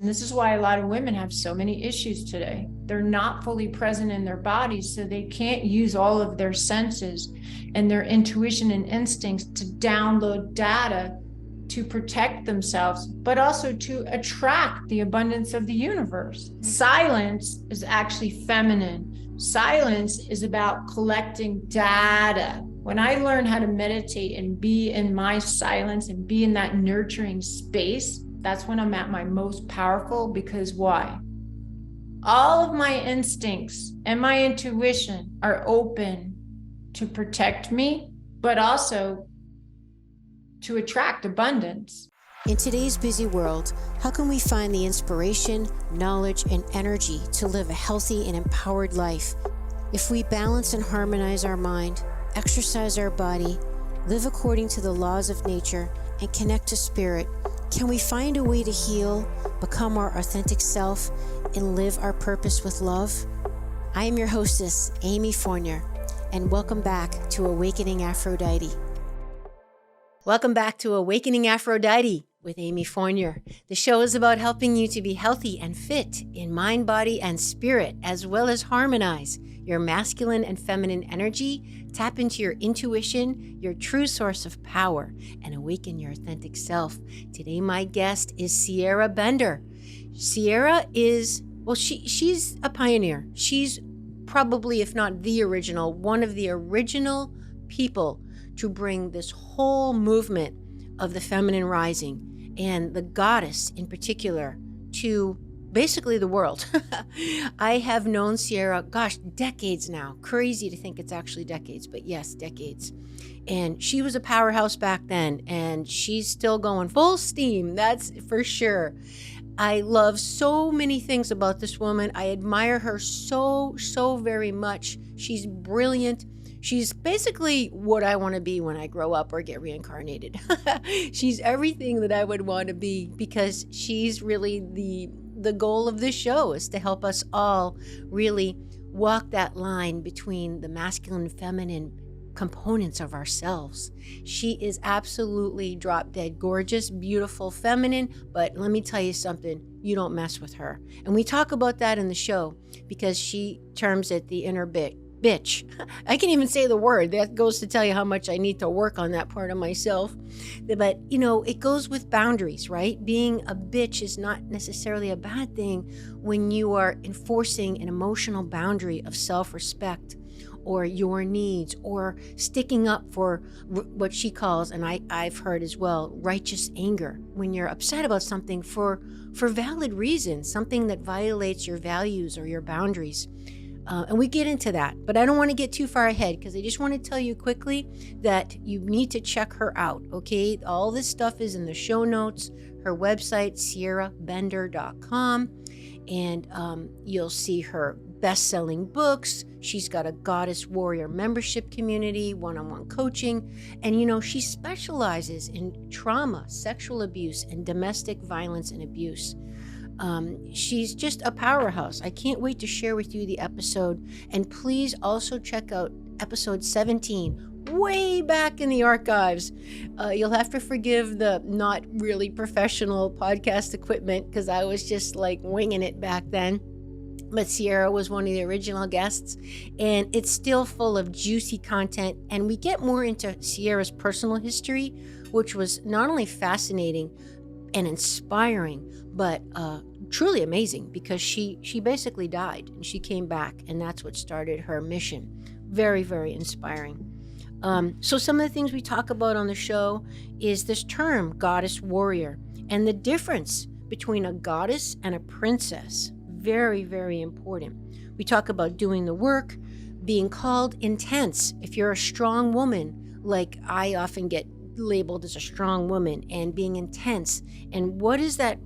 And this is why a lot of women have so many issues today. They're not fully present in their bodies, so they can't use all of their senses and their intuition and instincts to download data to protect themselves, but also to attract the abundance of the universe. Silence is actually feminine. Silence is about collecting data. When I learned how to meditate and be in my silence and be in that nurturing space, that's when I'm at my most powerful. Because why? All of my instincts and my intuition are open to protect me, but also to attract abundance. In today's busy world, how can we find the inspiration, knowledge, and energy to live a healthy and empowered life? If we balance and harmonize our mind, exercise our body, live according to the laws of nature, and connect to spirit, can we find a way to heal, become our authentic self, and live our purpose with love? I am your hostess, Amy Fournier, and welcome back to Awakening Aphrodite. Welcome back to Awakening Aphrodite with Amy Fournier. The show is about helping you to be healthy and fit in mind, body, and spirit, as well as harmonize your masculine and feminine energy, tap into your intuition, your true source of power, and awaken your authentic self. Today, my guest is Sierra Bender. Sierra is, she's a pioneer. She's probably, if not the original, one of the original people to bring this whole movement of the feminine rising and the goddess in particular to basically the world. I have known Sierra, decades now. Crazy to think it's actually decades, but yes, decades. And she was a powerhouse back then, and she's still going full steam, that's for sure. I love so many things about this woman. I admire her so very much. She's brilliant. She's basically what I want to be when I grow up or get reincarnated. She's everything that I would want to be, because she's really the goal of this show is to help us all really walk that line between the masculine and feminine components of ourselves. She is absolutely drop dead gorgeous, beautiful, feminine, but let me tell you something, you don't mess with her. And we talk about that in the show because she terms it the inner bitch. I can't even say the word. That goes to tell you how much I need to work on that part of myself. But, it goes with boundaries, right? Being a bitch is not necessarily a bad thing when you are enforcing an emotional boundary of self-respect or your needs, or sticking up for what she calls, and I've heard as well, righteous anger. When you're upset about something for valid reasons, something that violates your values or your boundaries. And we get into that, but I don't want to get too far ahead because I just want to tell you quickly that you need to check her out, okay? All this stuff is in the show notes, her website, sierrabender.com, and you'll see her best-selling books. She's got a Goddess Warrior membership community, one-on-one coaching, and she specializes in trauma, sexual abuse, and domestic violence and abuse. She's just a powerhouse. I can't wait to share with you the episode. And please also check out episode 17, way back in the archives. You'll have to forgive the not really professional podcast equipment because I was just like winging it back then. But Sierra was one of the original guests, and it's still full of juicy content. And we get more into Sierra's personal history, which was not only fascinating and inspiring, but truly amazing, because she basically died and she came back, and that's what started her mission. Very, very inspiring. So some of the things we talk about on the show is this term, goddess warrior, and the difference between a goddess and a princess. Very, very important. We talk about doing the work, being called intense. If you're a strong woman, like I often get labeled as a strong woman, and being intense. And what does that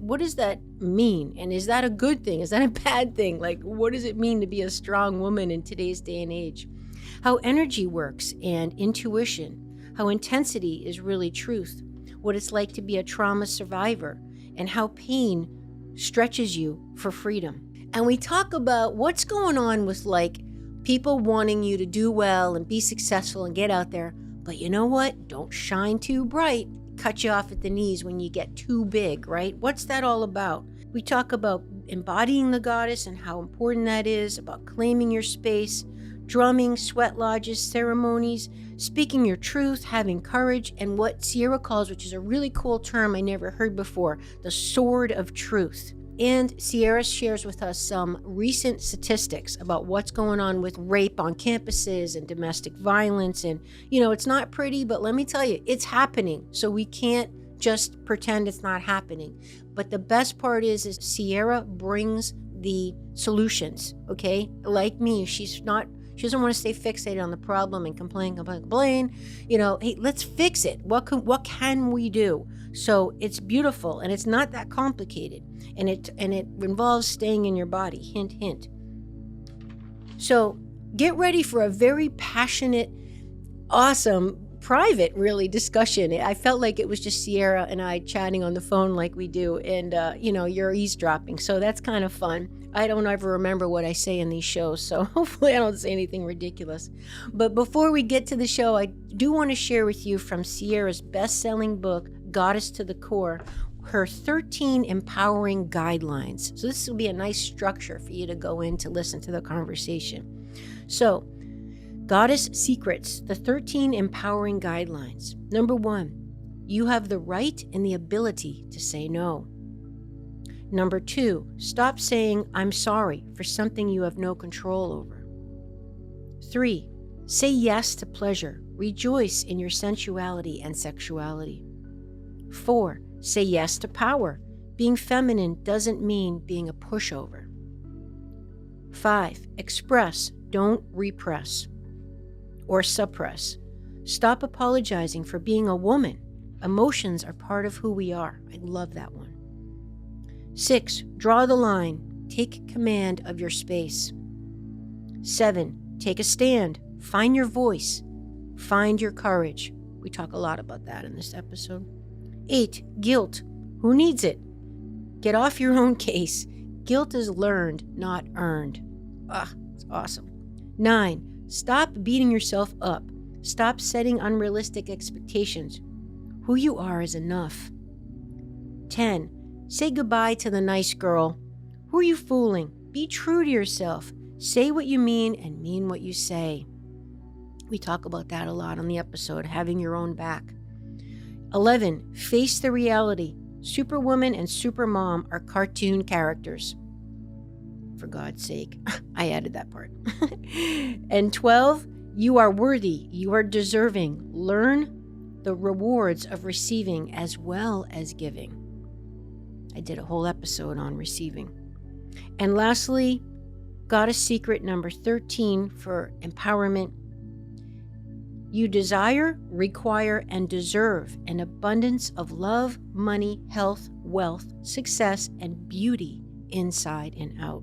mean? And is that a good thing? Is that a bad thing? Like, what does it mean to be a strong woman in today's day and age? How energy works and intuition, how intensity is really truth, what it's like to be a trauma survivor, and how pain stretches you for freedom. And we talk about what's going on with like people wanting you to do well and be successful and get out there. But you know what? Don't shine too bright. Cut you off at the knees when you get too big, right? What's that all about? We talk about embodying the goddess and how important that is, about claiming your space, drumming, sweat lodges, ceremonies, speaking your truth, having courage, and what Sierra calls, which is a really cool term I never heard before, the sword of truth. And Sierra shares with us some recent statistics about what's going on with rape on campuses and domestic violence. And, it's not pretty, but let me tell you, it's happening. So we can't just pretend it's not happening. But the best part is Sierra brings the solutions, okay? Like me, she doesn't want to stay fixated on the problem and complain. Hey, let's fix it. What can we do? So it's beautiful, and it's not that complicated, and it involves staying in your body. Hint, hint. So get ready for a very passionate, awesome, private, really, discussion. I felt like it was just Sierra and I chatting on the phone like we do, and you're eavesdropping, so that's kind of fun. I don't ever remember what I say in these shows, so hopefully I don't say anything ridiculous. But before we get to the show, I do want to share with you from Sierra's best-selling book, Goddess to the Core, her 13 empowering guidelines. So this will be a nice structure for you to go in to listen to the conversation. So, Goddess Secrets, the 13 empowering guidelines. Number 1, you have the right and the ability to say no. Number 2, stop saying I'm sorry for something you have no control over. 3, say yes to pleasure. Rejoice in your sensuality and sexuality. 4, say yes to power. Being feminine doesn't mean being a pushover. 5, express, don't repress or suppress. Stop apologizing for being a woman. Emotions are part of who we are. I love that one. 6, draw the line. Take command of your space. 7, take a stand. Find your voice. Find your courage. We talk a lot about that in this episode. 8, guilt. Who needs it? Get off your own case. Guilt is learned, not earned. It's awesome. 9, stop beating yourself up. Stop setting unrealistic expectations. Who you are is enough. 10, say goodbye to the nice girl. Who are you fooling? Be true to yourself. Say what you mean and mean what you say. We talk about that a lot on the episode, having your own back. 11, face the reality. Superwoman and Supermom are cartoon characters. For God's sake, I added that part. And 12, you are worthy. You are deserving. Learn the rewards of receiving as well as giving. I did a whole episode on receiving. And lastly, Goddess Secret number 13 for empowerment. You desire, require, and deserve an abundance of love, money, health, wealth, success, and beauty inside and out.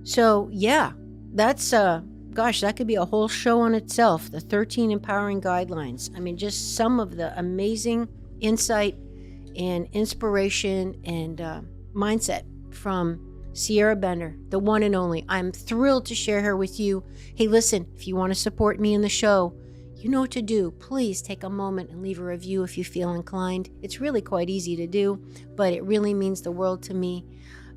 So yeah, that's, that could be a whole show on itself, the 13 empowering guidelines. I mean, just some of the amazing insight and inspiration and mindset from Sierra Bender, the one and only. I'm thrilled to share her with you. Hey, listen, if you want to support me in the show, you know what to do. Please take a moment and leave a review if you feel inclined. It's really quite easy to do, but it really means the world to me.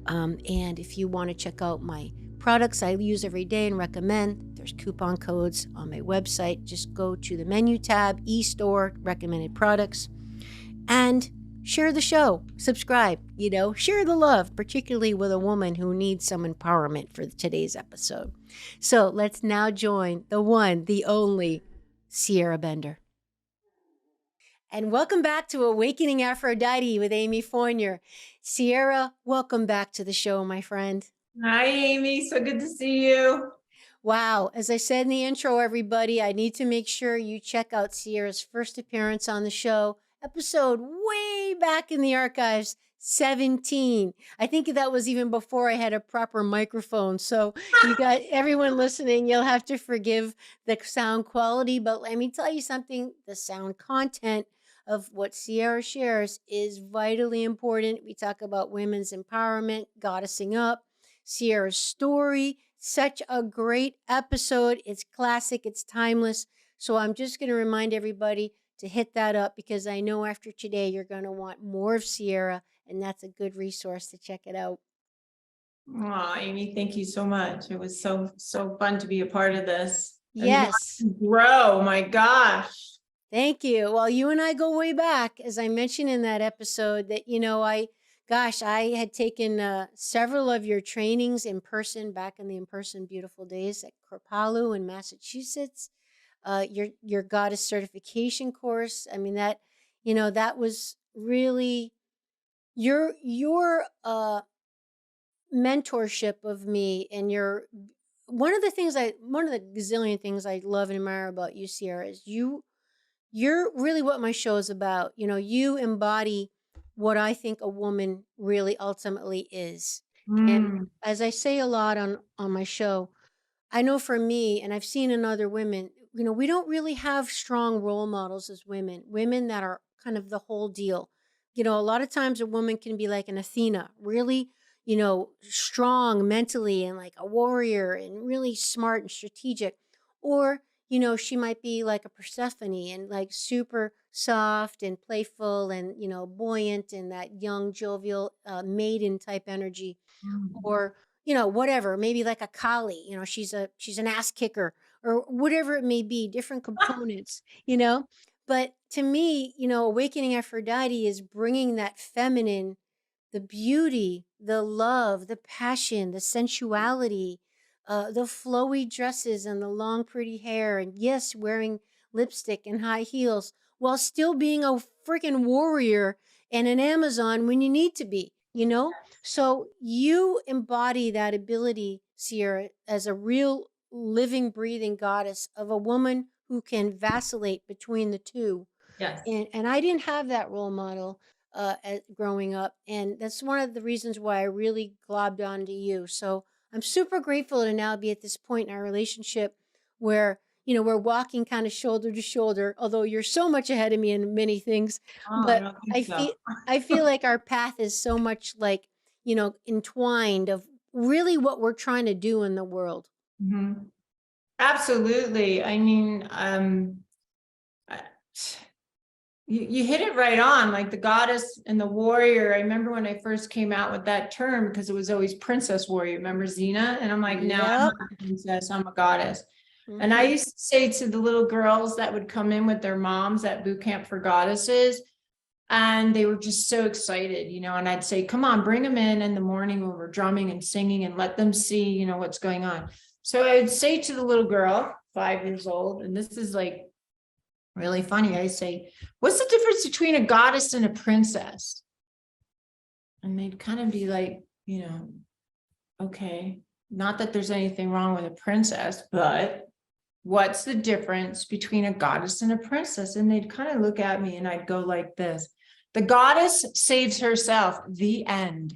And if you want to check out my products I use every day and recommend, there's coupon codes on my website. Just go to the menu tab, e-store, recommended products, and share the show, subscribe, share the love, particularly with a woman who needs some empowerment for today's episode. So let's now join the one, the only Sierra Bender. And welcome back to Awakening Aphrodite with Amy Fournier. Sierra, welcome back to the show, my friend. Hi, Amy. So good to see you. Wow. As I said in the intro, everybody, I need to make sure you check out Sierra's first appearance on the show, episode way back in the archives, 17. I think that was even before I had a proper microphone. So you got everyone listening, you'll have to forgive the sound quality. But let me tell you something, the sound content of what Sierra shares is vitally important. We talk about women's empowerment, goddessing up, Sierra's story, such a great episode. It's classic, it's timeless. So I'm just going to remind everybody to hit that up because I know after today you're going to want more of Sierra and that's a good resource to check it out. Oh, Amy, thank you so much. It was so fun to be a part of this and watch Yes. you grow. My gosh. Thank you. Well, you and I go way back, as I mentioned in that episode, that, I had taken several of your trainings in person back in the in-person beautiful days at Kripalu in Massachusetts. Your goddess certification course. I mean, that was really your mentorship of me, and one of the gazillion things I love and admire about you, Sierra, is you're really what my show is about. You embody what I think a woman really ultimately is. And Mm, as I say a lot on my show, I know for me, and I've seen in other women, we don't really have strong role models as women that are kind of the whole deal. A lot of times a woman can be like an Athena, really, strong mentally and like a warrior and really smart and strategic. Or, she might be like a Persephone and like super soft and playful and, buoyant and that young, jovial, maiden type energy. mm. Or whatever, maybe like a Kali, she's an ass kicker, or whatever it may be, different components. But to me, Awakening Aphrodite is bringing that feminine, the beauty, the love, the passion, the sensuality, the flowy dresses and the long pretty hair, and yes, wearing lipstick and high heels while still being a freaking warrior and an Amazon when you need to be. So you embody that ability, Sierra, as a real living, breathing goddess of a woman who can vacillate between the two. Yes. And I didn't have that role model growing up, and that's one of the reasons why I really globbed onto you. So I'm super grateful to now be at this point in our relationship where we're walking kind of shoulder to shoulder. Although you're so much ahead of me in many things, Oh, I but don't think I so. feel I feel like our path is so much like entwined of really what we're trying to do in the world. Mhm. Absolutely. I mean, I- you hit it right on, like the goddess and the warrior. I remember when I first came out with that term because it was always princess warrior. Remember Xena? And I'm like, no, I'm not Yep. a princess. I'm a goddess. And I Mm-hmm. used to say to the little girls that would come in with their moms at boot camp for goddesses, and they were just so excited, and I'd say, come on, bring them in the morning when we're drumming and singing and let them see, what's going on. So I would say to the little girl, 5 years old, and this is like really funny. I say, what's the difference between a goddess and a princess? And they'd kind of be like, okay, not that there's anything wrong with a princess, but what's the difference between a goddess and a princess? And they'd kind of look at me and I'd go like this. The goddess saves herself, the end.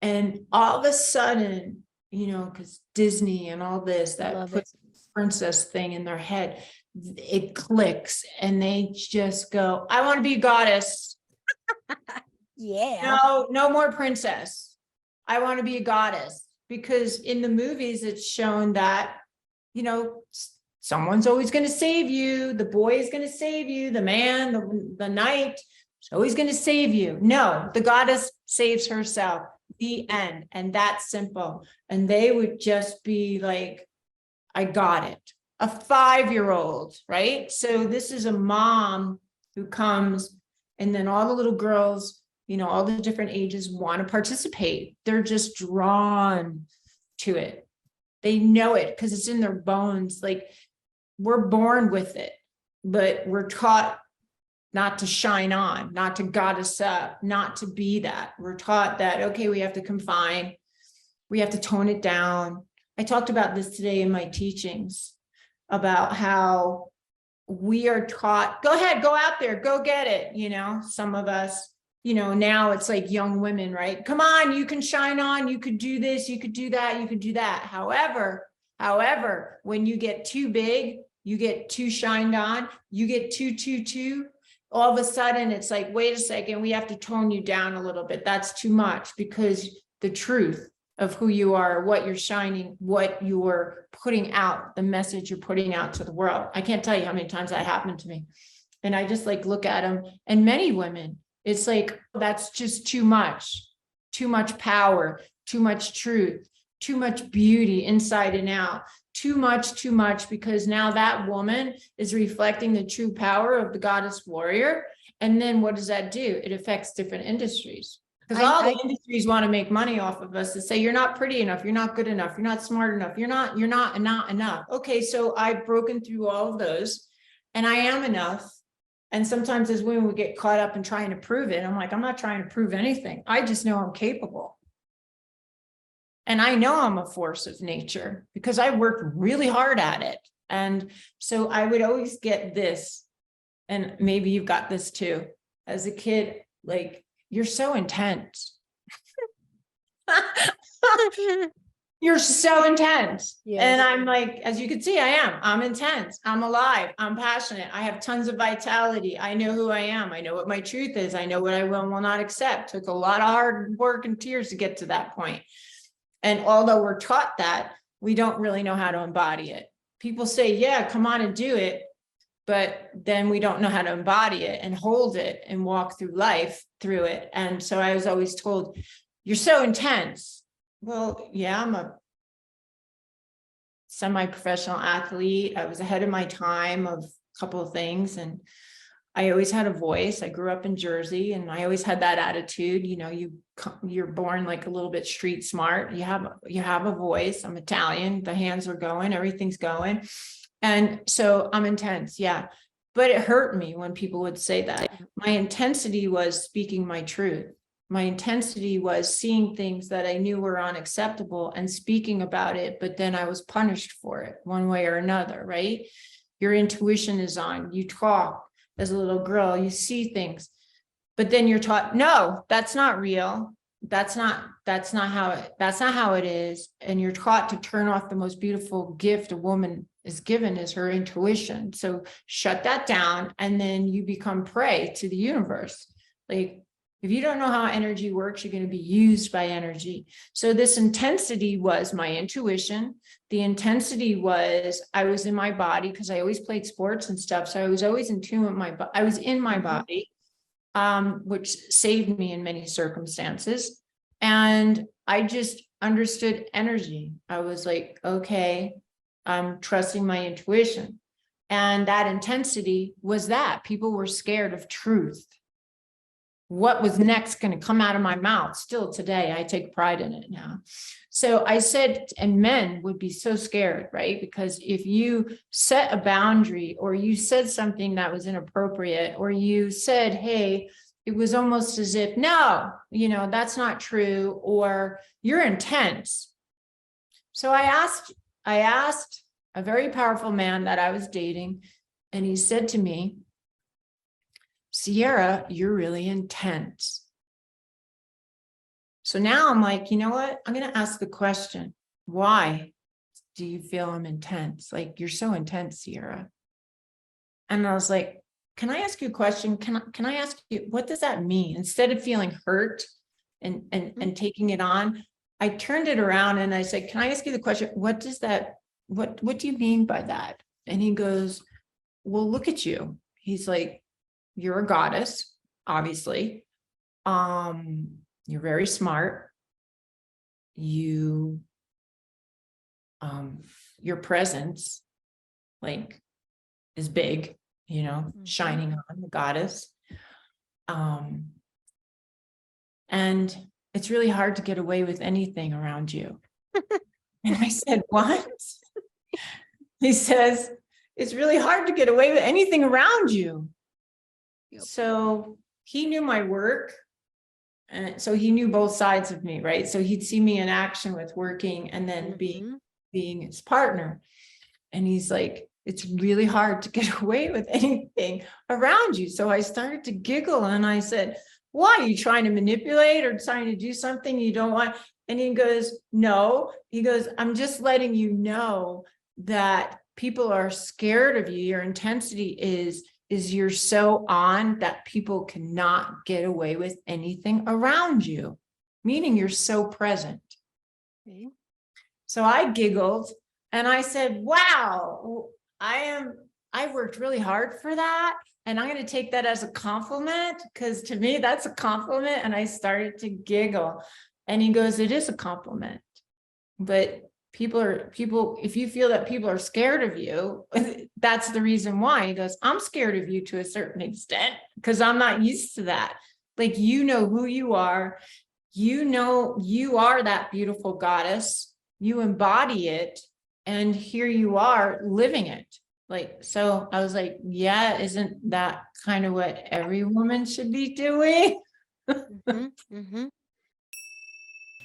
And all of a sudden, because Disney and all this, that Love it. puts princess thing in their head, it clicks and they just go, I want to be a goddess. Yeah. No, no more princess. I want to be a goddess. Because in the movies, it's shown that, someone's always going to save you. The boy is going to save you. The man, the knight is always going to save you. No, the goddess saves herself. The end. And that's simple. And they would just be like, I got it. A 5-year-old, right? So this is a mom who comes, and then all the little girls, all the different ages want to participate. They're just drawn to it. They know it because it's in their bones. Like, we're born with it, but we're taught not to shine on, not to goddess up, not to be that. We're taught that, okay, we have to confine, we have to tone it down. I talked about this today in my teachings about how we are taught, go ahead, go out there, go get it. Some of us, now it's like young women, right? Come on, you can shine on, you could do this, you could do that, you could do that. However, when you get too big, you get too shined on, you get too, all of a sudden it's like, wait a second, we have to tone you down a little bit. That's too much, because the truth of who you are, what you're shining, what you're putting out, the message you're putting out to the world. I can't tell you how many times that happened to me. And I just like look at them, and many women, It's like, that's just too much power, too much truth, too much beauty inside and out, too much, because now that woman is reflecting the true power of the goddess warrior. And then what does that do? It affects different industries. Because all the industries want to make money off of us to say, you're not pretty enough, you're not good enough, you're not smart enough, you're not enough. Okay, so I've broken through all of those and I am enough. And sometimes as women, we get caught up in trying to prove it. I'm like, I'm not trying to prove anything. I just know I'm capable. And I know I'm a force of nature because I worked really hard at it. And so I would always get this, and maybe you've got this too. As a kid, like, you're so intense. You're so intense. Yes. And I'm like, as you can see, I'm intense. I'm alive. I'm passionate. I have tons of vitality. I know who I am. I know what my truth is. I know what I will and will not accept. Took a lot of hard work and tears to get to that point. And although we're taught that, we don't really know how to embody it. People say, yeah, come on and do it. But then we don't know how to embody it and hold it and walk through life through it. And so I was always told, you're so intense. Well, yeah, I'm a semi-professional athlete. I was ahead of my time of a couple of things. And I always had a voice. I grew up in Jersey and I always had that attitude. You know, you're born like a little bit street smart. You have a voice. I'm Italian. The hands are going, everything's going. And so I'm intense. Yeah. But it hurt me when people would say that. My intensity was speaking my truth. My intensity was seeing things that I knew were unacceptable and speaking about it, but then I was punished for it one way or another, right? Your intuition is on, you talk as a little girl, you see things, but then you're taught, no, that's not real. That's not how it is. And you're taught to turn off the most beautiful gift a woman is given is her intuition. So shut that down. And then you become prey to the universe. Like, if you don't know how energy works, you're going to be used by energy. So this intensity was my intuition. The intensity was I was in my body because I always played sports and stuff. So I was always in tune with I was in my body, which saved me in many circumstances. And I just understood energy. I was like, okay, I'm trusting my intuition. And that intensity was that people were scared of truth. What was next going to come out of my mouth? Still today, I take pride in it now. So I said, and men would be so scared, right? Because if you set a boundary or you said something that was inappropriate, or you said, hey, it was almost as if, no, that's not true, or you're intense. So I asked a very powerful man that I was dating, and he said to me, Sierra, you're really intense. So now I'm like, you know what? I'm going to ask the question, why do you feel I'm intense? Like, you're so intense, Sierra. And I was like, can I ask you a question? Can I ask you, what does that mean? Instead of feeling hurt and taking it on, I turned it around and I said, can I ask you the question? What do you mean by that? And he goes, well, look at you. He's like, you're a goddess, obviously. You're very smart. Your presence, like, is big, shining on the goddess. And it's really hard to get away with anything around you. And I said, what? He says, it's really hard to get away with anything around you. So he knew my work. And so he knew both sides of me, right? So he'd see me in action with working and then being his partner. And he's like, it's really hard to get away with anything around you. So I started to giggle and I said, why? Are you trying to manipulate or trying to do something you don't want? And he goes, no. He goes, I'm just letting you know that people are scared of you. Your intensity is you're so on that people cannot get away with anything around you, meaning you're so present. Okay. So I giggled and I said, wow, I worked really hard for that. And I'm going to take that as a compliment, because to me, that's a compliment. And I started to giggle. And he goes, it is a compliment. But people, if you feel that people are scared of you, that's the reason why. He goes, I'm scared of you to a certain extent, because I'm not used to that. Like, you know who you are. You know, you are that beautiful goddess. You embody it. And here you are living it. Like, so I was like, yeah, isn't that kind of what every woman should be doing? Mm-hmm, mm-hmm.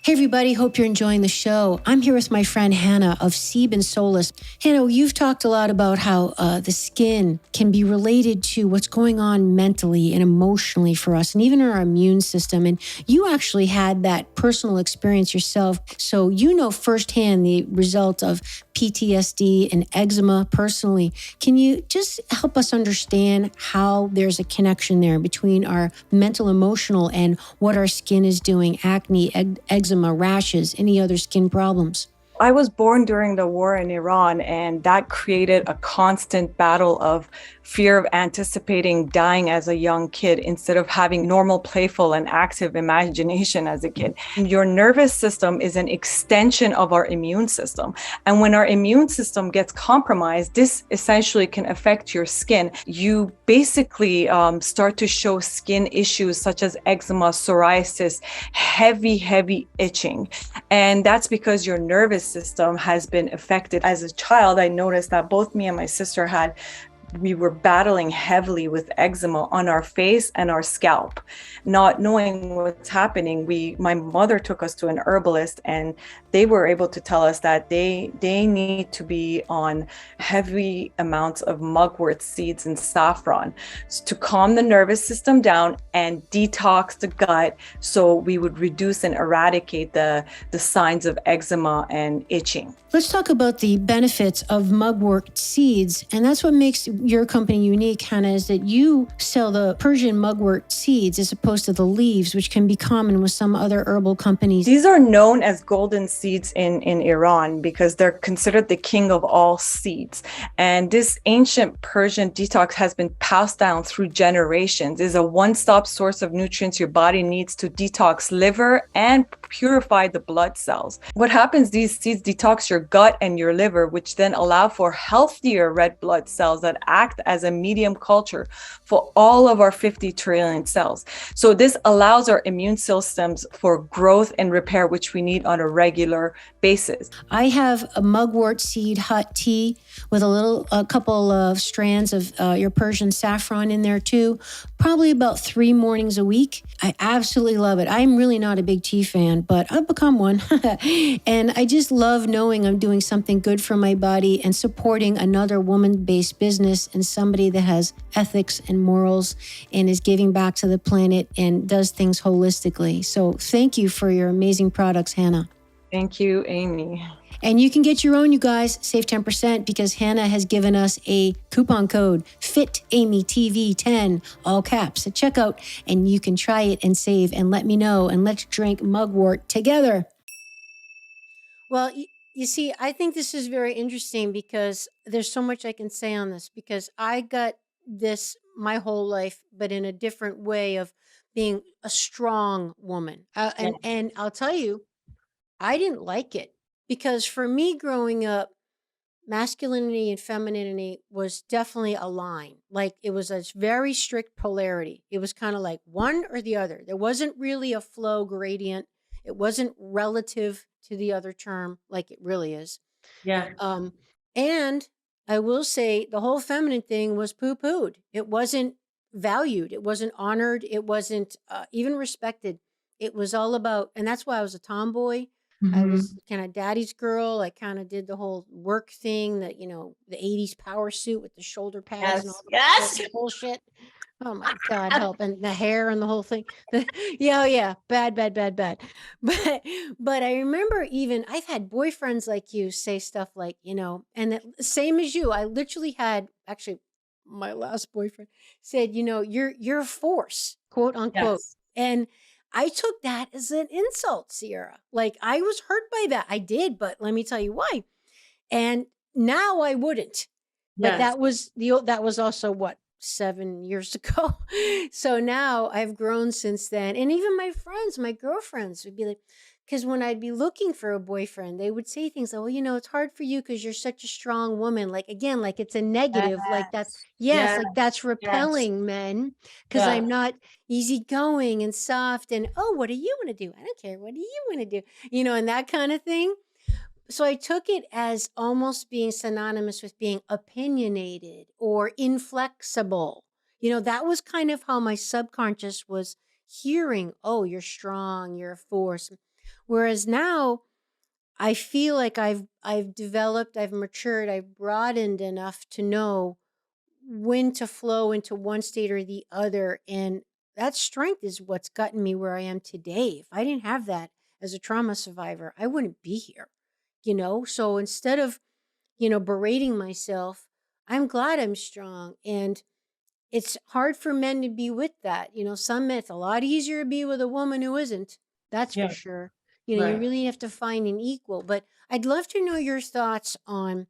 Hey everybody, hope you're enjoying the show. I'm here with my friend Hannah of Seeb and Solus. Hannah, you've talked a lot about how the skin can be related to what's going on mentally and emotionally for us, and even our immune system. And you actually had that personal experience yourself, so you know firsthand the result of PTSD and eczema personally. Can you just help us understand how there's a connection there between our mental, emotional, and what our skin is doing? Acne, eczema, rashes, any other skin problems? I was born during the war in Iran, and that created a constant battle of fear of anticipating dying as a young kid instead of having normal, playful, and active imagination as a kid. Your nervous system is an extension of our immune system. And when our immune system gets compromised, this essentially can affect your skin. You basically start to show skin issues such as eczema, psoriasis, heavy itching. And that's because your nervous system has been affected. As a child, I noticed that both me and my sister we were battling heavily with eczema on our face and our scalp. Not knowing what's happening, my mother took us to an herbalist, and they were able to tell us that they need to be on heavy amounts of mugwort seeds and saffron to calm the nervous system down and detox the gut, so we would reduce and eradicate the signs of eczema and itching. Let's talk about the benefits of mugwort seeds. And that's what makes your company unique, Hannah, is that you sell the Persian mugwort seeds as opposed to the leaves, which can be common with some other herbal companies. These are known as golden seeds in Iran because they're considered the king of all seeds. And this ancient Persian detox has been passed down through generations. It's a one-stop source of nutrients your body needs to detox liver and purify the blood cells. What happens, these seeds detox your gut and your liver, which then allow for healthier red blood cells that act as a medium culture for all of our 50 trillion cells. So this allows our immune systems for growth and repair, which we need on a regular basis. I have a mugwort seed hot tea with a couple of strands of your Persian saffron in there too, probably about 3 mornings a week. I absolutely love it. I'm really not a big tea fan, but I've become one. And I just love knowing I'm doing something good for my body and supporting another woman-based business and somebody that has ethics and morals and is giving back to the planet and does things holistically. So thank you for your amazing products, Hannah. Thank you, Amy. And you can get your own, you guys, save 10% because Hannah has given us a coupon code, FITAMYTV10, all caps, at checkout, and you can try it and save and let me know, and let's drink mugwort together. Well, you see, I think this is very interesting because there's so much I can say on this, because I got this my whole life, but in a different way of being a strong woman. And I'll tell you, I didn't like it. Because for me growing up, masculinity and femininity was definitely a line. Like it was a very strict polarity. It was kind of like one or the other. There wasn't really a flow gradient. It wasn't relative to the other term like it really is. Yeah. And I will say the whole feminine thing was poo-pooed. It wasn't valued. It wasn't honored. It wasn't even respected. It was all about, and that's why I was a tomboy. I was kind of daddy's girl. I kind of did the whole work thing, that, the 80s power suit with the shoulder pads and all the bullshit. Oh my God, help. And the hair and the whole thing. Yeah. Bad. But I remember even I've had boyfriends like you say stuff like, and the same as you, I literally had, actually my last boyfriend said, you're a force, quote unquote. Yes. And I took that as an insult, Sierra. Like I was hurt by that. I did, but let me tell you why. And now I wouldn't. But that was also what, 7 years ago. So now I've grown since then. And even my friends, my girlfriends would be like, because when I'd be looking for a boyfriend, they would say things like, well, it's hard for you because you're such a strong woman. Like, again, like it's a negative, like that's, Yes. yes, Yes. like that's Yes. repelling men because Yeah. I'm not easygoing and soft and, oh, what do you want to do? I don't care. What do you want to do? And that kind of thing. So I took it as almost being synonymous with being opinionated or inflexible. That was kind of how my subconscious was hearing, oh, you're strong, you're a force. Whereas now I feel like I've developed, I've matured, I've broadened enough to know when to flow into one state or the other. And that strength is what's gotten me where I am today. If I didn't have that as a trauma survivor, I wouldn't be here. So instead of, berating myself, I'm glad I'm strong. And it's hard for men to be with that. Some men, it's a lot easier to be with a woman who isn't. That's for Yeah. sure. You Right. really have to find an equal. But I'd love to know your thoughts on,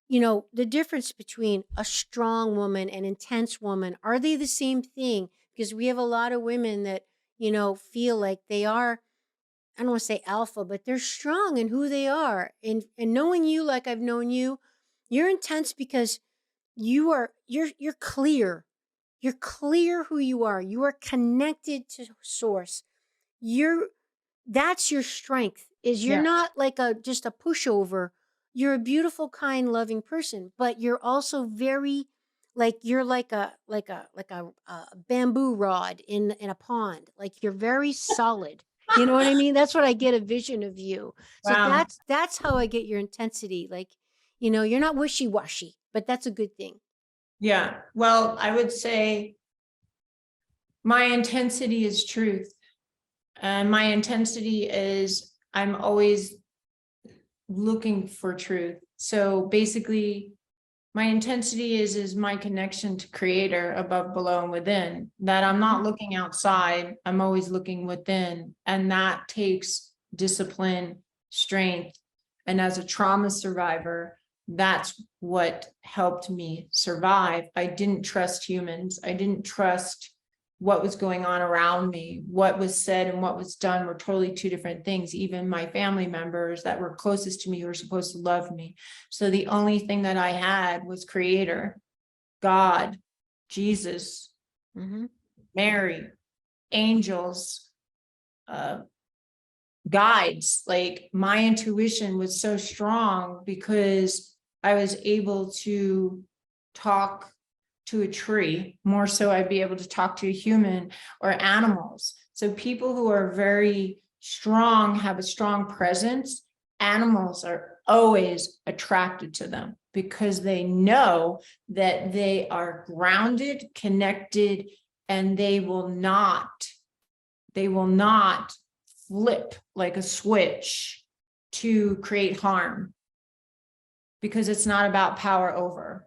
the difference between a strong woman and intense woman. Are they the same thing? Because we have a lot of women that, feel like they are, I don't want to say alpha, but they're strong in who they are. And knowing you like I've known you, you're intense because you're clear. You're clear who you are. You are connected to source. You're That's your strength. Is you're Yeah. not like a just a pushover. You're a beautiful, kind, loving person, but you're also very like you're like a bamboo rod in a pond. Like you're very solid. You know what I mean? That's what I get a vision of you. So Wow. that's how I get your intensity. Like, you're not wishy-washy, but that's a good thing. Yeah. Well, I would say my intensity is truth. And my intensity is I'm always looking for truth. So basically, my intensity is my connection to creator above, below, and within, that I'm not looking outside. I'm always looking within. And that takes discipline, strength. And as a trauma survivor, that's what helped me survive. I didn't trust humans. I didn't trust what was going on around me. What was said and what was done were totally two different things. Even my family members that were closest to me, who were supposed to love me. So the only thing that I had was creator, God, Jesus, Mary, angels, guides. Like my intuition was so strong because I was able to talk to a tree, more so I'd be able to talk to a human or animals. So people who are very strong, have a strong presence, animals are always attracted to them because they know that they are grounded, connected, and they will not flip like a switch to create harm, because it's not about power over.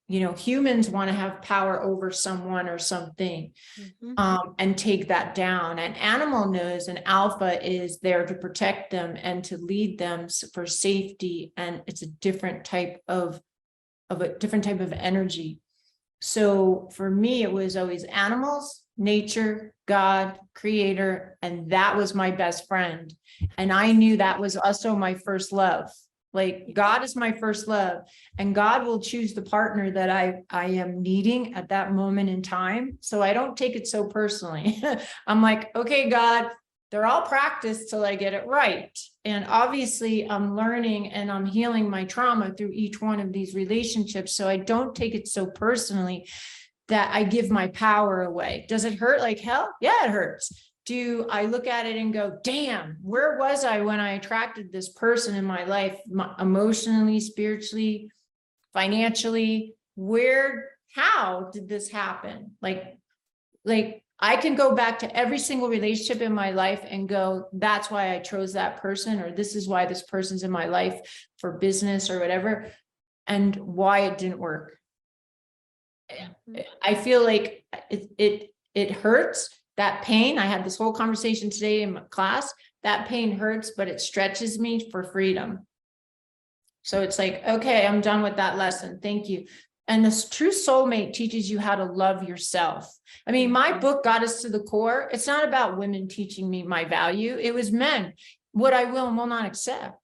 Humans want to have power over someone or something, and take that down. An animal knows an alpha is there to protect them and to lead them for safety. And it's a different type of energy. So for me, it was always animals, nature, God, creator, and that was my best friend. And I knew that was also my first love. Like God is my first love, and God will choose the partner that I am needing at that moment in time. So I don't take it so personally. I'm like, okay, God, they're all practice till I get it right. And obviously I'm learning and I'm healing my trauma through each one of these relationships. So I don't take it so personally that I give my power away. Does it hurt like hell? Yeah, it hurts. Do I look at it and go, damn, where was I when I attracted this person in my life, emotionally, spiritually, financially? How did this happen? Like I can go back to every single relationship in my life and go, that's why I chose that person, or this is why this person's in my life for business or whatever, and why it didn't work. I feel like it hurts. That pain, I had this whole conversation today in my class, that pain hurts, but it stretches me for freedom. So it's like, okay, I'm done with that lesson. Thank you. And this true soulmate teaches you how to love yourself. I mean, my book got us to the core. It's not about women teaching me my value. It was men, what I will and will not accept.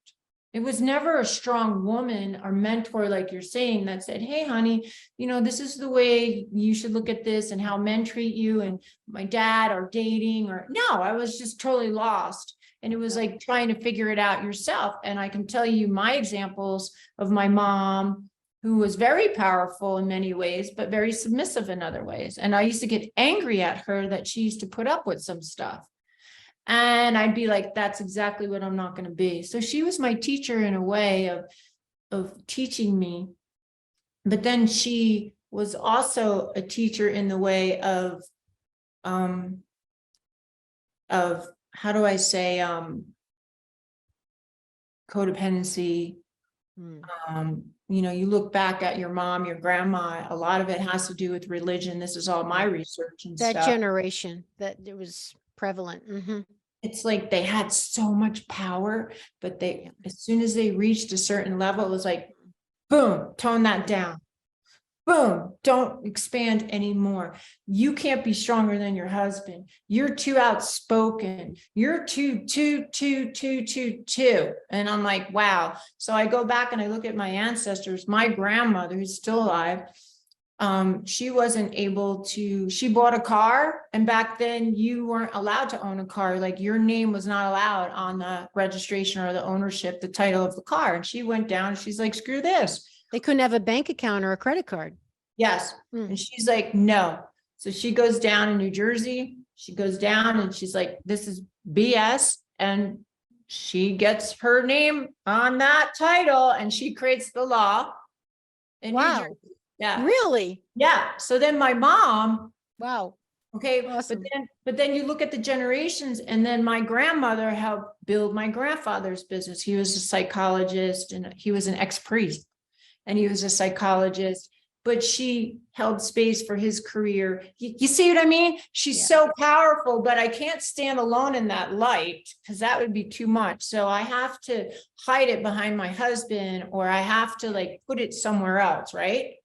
It was never a strong woman or mentor, like you're saying, that said, hey, honey, this is the way you should look at this and how men treat you and my dad or dating or no, I was just totally lost. And it was like trying to figure it out yourself. And I can tell you my examples of my mom, who was very powerful in many ways, but very submissive in other ways. And I used to get angry at her that she used to put up with some stuff. And I'd be like, that's exactly what I'm not going to be. So she was my teacher in a way of teaching me. But then she was also a teacher in the way of how do I say, codependency. You look back at your mom, your grandma, a lot of it has to do with religion. This is all my research and that stuff. generation that it was prevalent. It's like they had so much power, but as soon as they reached a certain level, it was like, boom, tone that down. Boom, don't expand anymore. You can't be stronger than your husband. You're too outspoken. You're too. And I'm like, wow. So I go back and I look at my ancestors. My grandmother, who's still alive, she wasn't able to, she bought a car, and back then you weren't allowed to own a car. Like your name was not allowed on the registration or the ownership, the title of the car. And she went down and she's like, screw this. They couldn't have a bank account or a credit card. Yes. And she's like, no. So she goes down in New Jersey. She goes down and she's like, this is BS. And she gets her name on that title and she creates the law. Wow. Yeah. Really? Yeah. So then my mom. Wow. Okay. Awesome. But then you look at the generations, and then my grandmother helped build my grandfather's business. He was a psychologist and he was an ex-priest, and he was a psychologist, but she held space for his career. You see what I mean? She's so powerful, but I can't stand alone in that light because that would be too much. So I have to hide it behind my husband, or I have to like put it somewhere else. Right.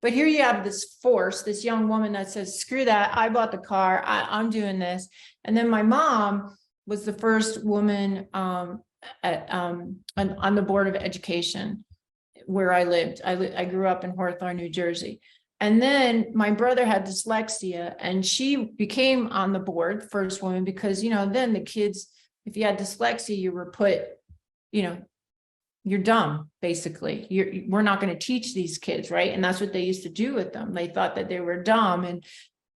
But here you have this force, this young woman that says, screw that. I bought the car. I'm doing this. And then my mom was the first woman on the board of education where I lived. I grew up in Hawthorne, New Jersey. And then my brother had dyslexia, and she became on the board, first woman, because, then the kids, if you had dyslexia, you were put, you're dumb, basically. We're not going to teach these kids, right? And that's what they used to do with them. They thought that they were dumb and,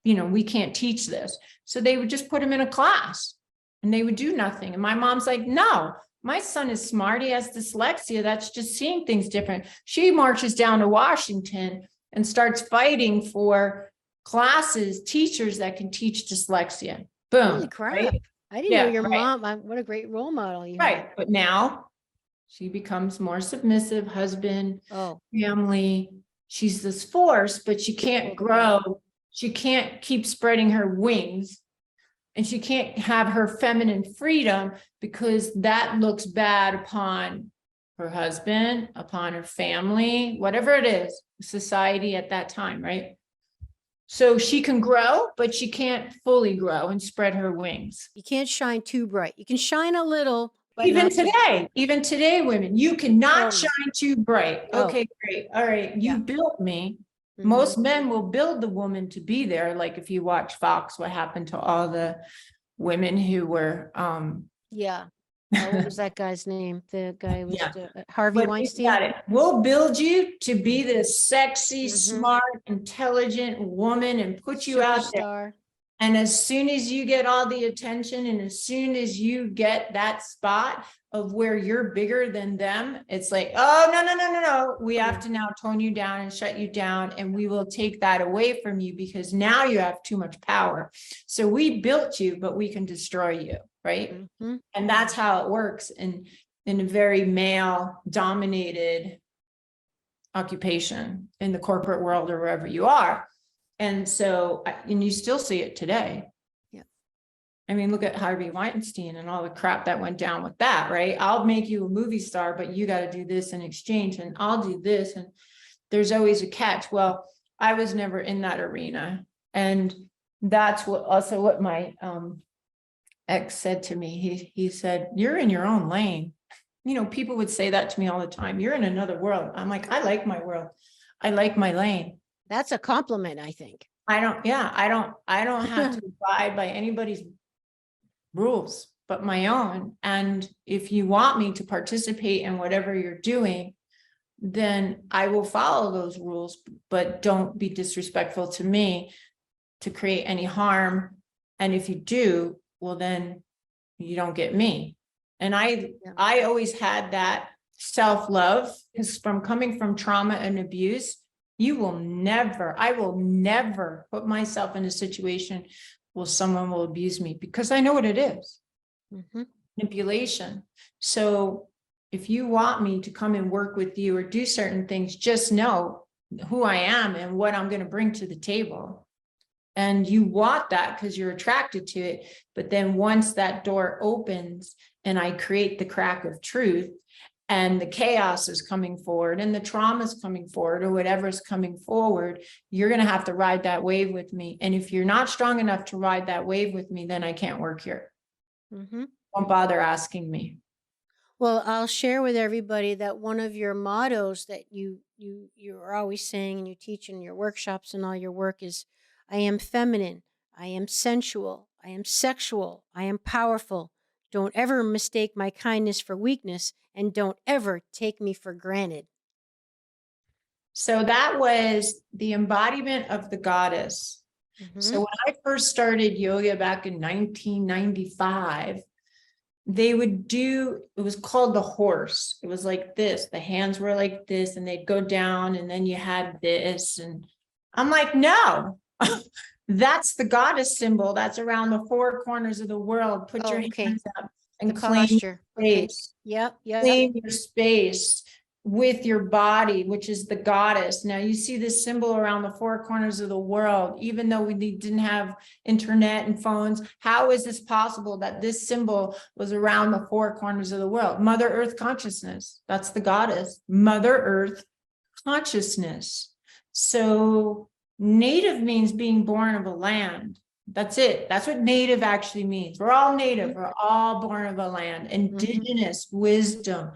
we can't teach this. So they would just put them in a class and they would do nothing. And my mom's like, no, my son is smart. He has dyslexia. That's just seeing things different. She marches down to Washington and starts fighting for classes, teachers that can teach dyslexia. Boom. Holy crap. Right? I didn't know your mom. What a great role model you have. But now she becomes more submissive, husband, family. She's this force, but she can't grow. She can't keep spreading her wings, and she can't have her feminine freedom because that looks bad upon her husband, upon her family, whatever it is, society at that time, right? So she can grow, but she can't fully grow and spread her wings. You can't shine too bright. You can shine a little. Even today, women, you cannot shine too bright. Okay, great. All right. You built me. Most men will build the woman to be there. Like if you watch Fox, what happened to all the women who were, what was that guy's name? The guy was Harvey Weinstein. We'll build you to be this sexy, smart, intelligent woman and put you out there. And as soon as you get all the attention, and as soon as you get that spot of where you're bigger than them, it's like, oh, no. We have to now tone you down and shut you down. And we will take that away from you because now you have too much power. So we built you, but we can destroy you. Right. And that's how it works in a very male dominated occupation in the corporate world or wherever you are. And so, and you still see it today. Yeah. I mean, look at Harvey Weinstein and all the crap that went down with that, right? I'll make you a movie star, but you got to do this in exchange, and I'll do this. And there's always a catch. Well, I was never in that arena. And that's what my ex said to me. He said, you're in your own lane. People would say that to me all the time. You're in another world. I'm like, I like my world. I like my lane. That's a compliment, I think. I don't have to abide by anybody's rules but my own. And if you want me to participate in whatever you're doing, then I will follow those rules, but don't be disrespectful to me to create any harm. And if you do, well, then you don't get me. And I always had that self-love, because coming from trauma and abuse, I will never put myself in a situation where someone will abuse me, because I know what it is. Manipulation. So if you want me to come and work with you or do certain things, just know who I am and what I'm going to bring to the table. And you want that because you're attracted to it. But then once that door opens and I create the crack of truth, and the chaos is coming forward and the trauma is coming forward, or whatever is coming forward, you're going to have to ride that wave with me. And if you're not strong enough to ride that wave with me, then I can't work here. Don't bother asking me. Well, I'll share with everybody that one of your mottos that you're always saying and you teach in your workshops and all your work is, I am feminine, I am sensual, I am sexual, I am powerful. Don't ever mistake my kindness for weakness, and don't ever take me for granted. So that was the embodiment of the goddess. So when I first started yoga back in 1995, it was called the horse. It was like this, the hands were like this, and they'd go down, and then you had this. And I'm like, no, that's the goddess symbol. That's around the four corners of the world. Put your hands up and claim your space. Yep. Claim your space with your body, which is the goddess. Now you see this symbol around the four corners of the world, even though we didn't have internet and phones. How is this possible that this symbol was around the four corners of the world? Mother Earth consciousness. That's the goddess. Mother Earth consciousness. So native means being born of a land. That's it. That's what native actually means. We're all native. We're all born of a land. Indigenous wisdom.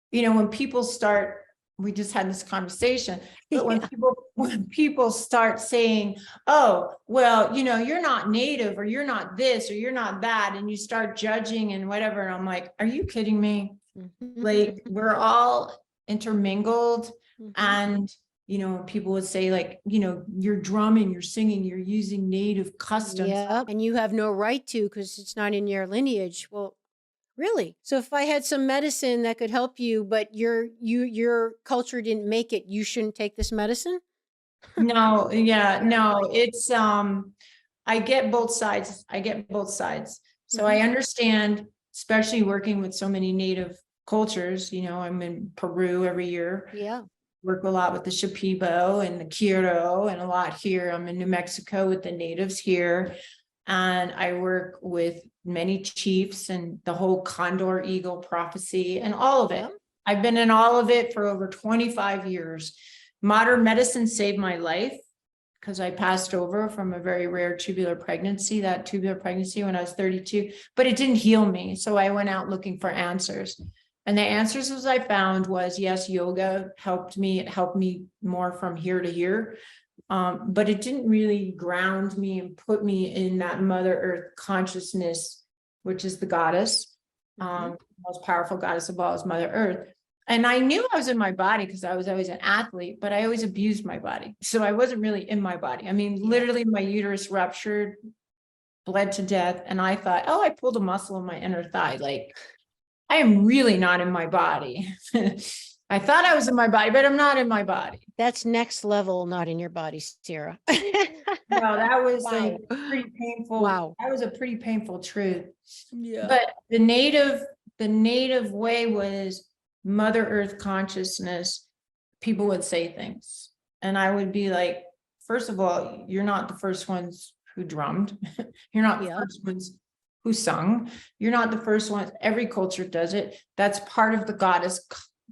When people start, we just had this conversation, but when people start saying, oh, well, you're not native, or you're not this, or you're not that, and you start judging and whatever. And I'm like, are you kidding me? Like, we're all intermingled. And people would say, like, you're drumming, you're singing, you're using native customs. Yeah, and you have no right to, because it's not in your lineage. Well, really? So if I had some medicine that could help you, but your culture didn't make it, you shouldn't take this medicine? No, it's I get both sides. So I understand, especially working with so many native cultures. I'm in Peru every year. Yeah. Work a lot with the Shipibo and the Quiro, and a lot here. I'm in New Mexico with the natives here. And I work with many chiefs and the whole condor eagle prophecy and all of it. I've been in all of it for over 25 years. Modern medicine saved my life because I passed over from a very rare tubular pregnancy when I was 32, but it didn't heal me. So I went out looking for answers. And the answers as I found was, yes, yoga helped me. It helped me more from here to here. But it didn't really ground me and put me in that Mother Earth consciousness, which is the goddess, most powerful goddess of all is Mother Earth. And I knew I was in my body because I was always an athlete, but I always abused my body. So I wasn't really in my body. I mean, literally my uterus ruptured, bled to death. And I thought, oh, I pulled a muscle in my inner thigh. Like, I am really not in my body. I thought I was in my body, but I'm not in my body. That's next level, not in your body, Sarah. No, that was a pretty painful. Wow. That was a pretty painful truth. Yeah. But the native way was Mother Earth consciousness. People would say things, and I would be like, first of all, you're not the first ones who drummed. You're not the first ones who sung. You're not the first ones. Every culture does it. That's part of the goddess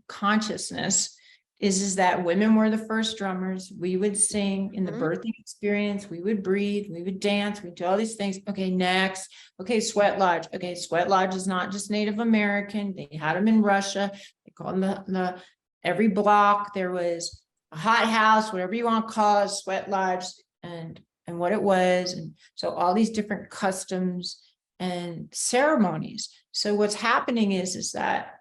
consciousness. is that women were the first drummers. We would sing in the birthing experience. We would breathe. We would dance. We'd do all these things. Okay, next. Okay, sweat lodge. Okay, sweat lodge is not just Native American. They had them in Russia. They called them the every block there was a hot house, whatever you want to call it, sweat lodge, and what it was. And so all these different customs and ceremonies. So what's happening is that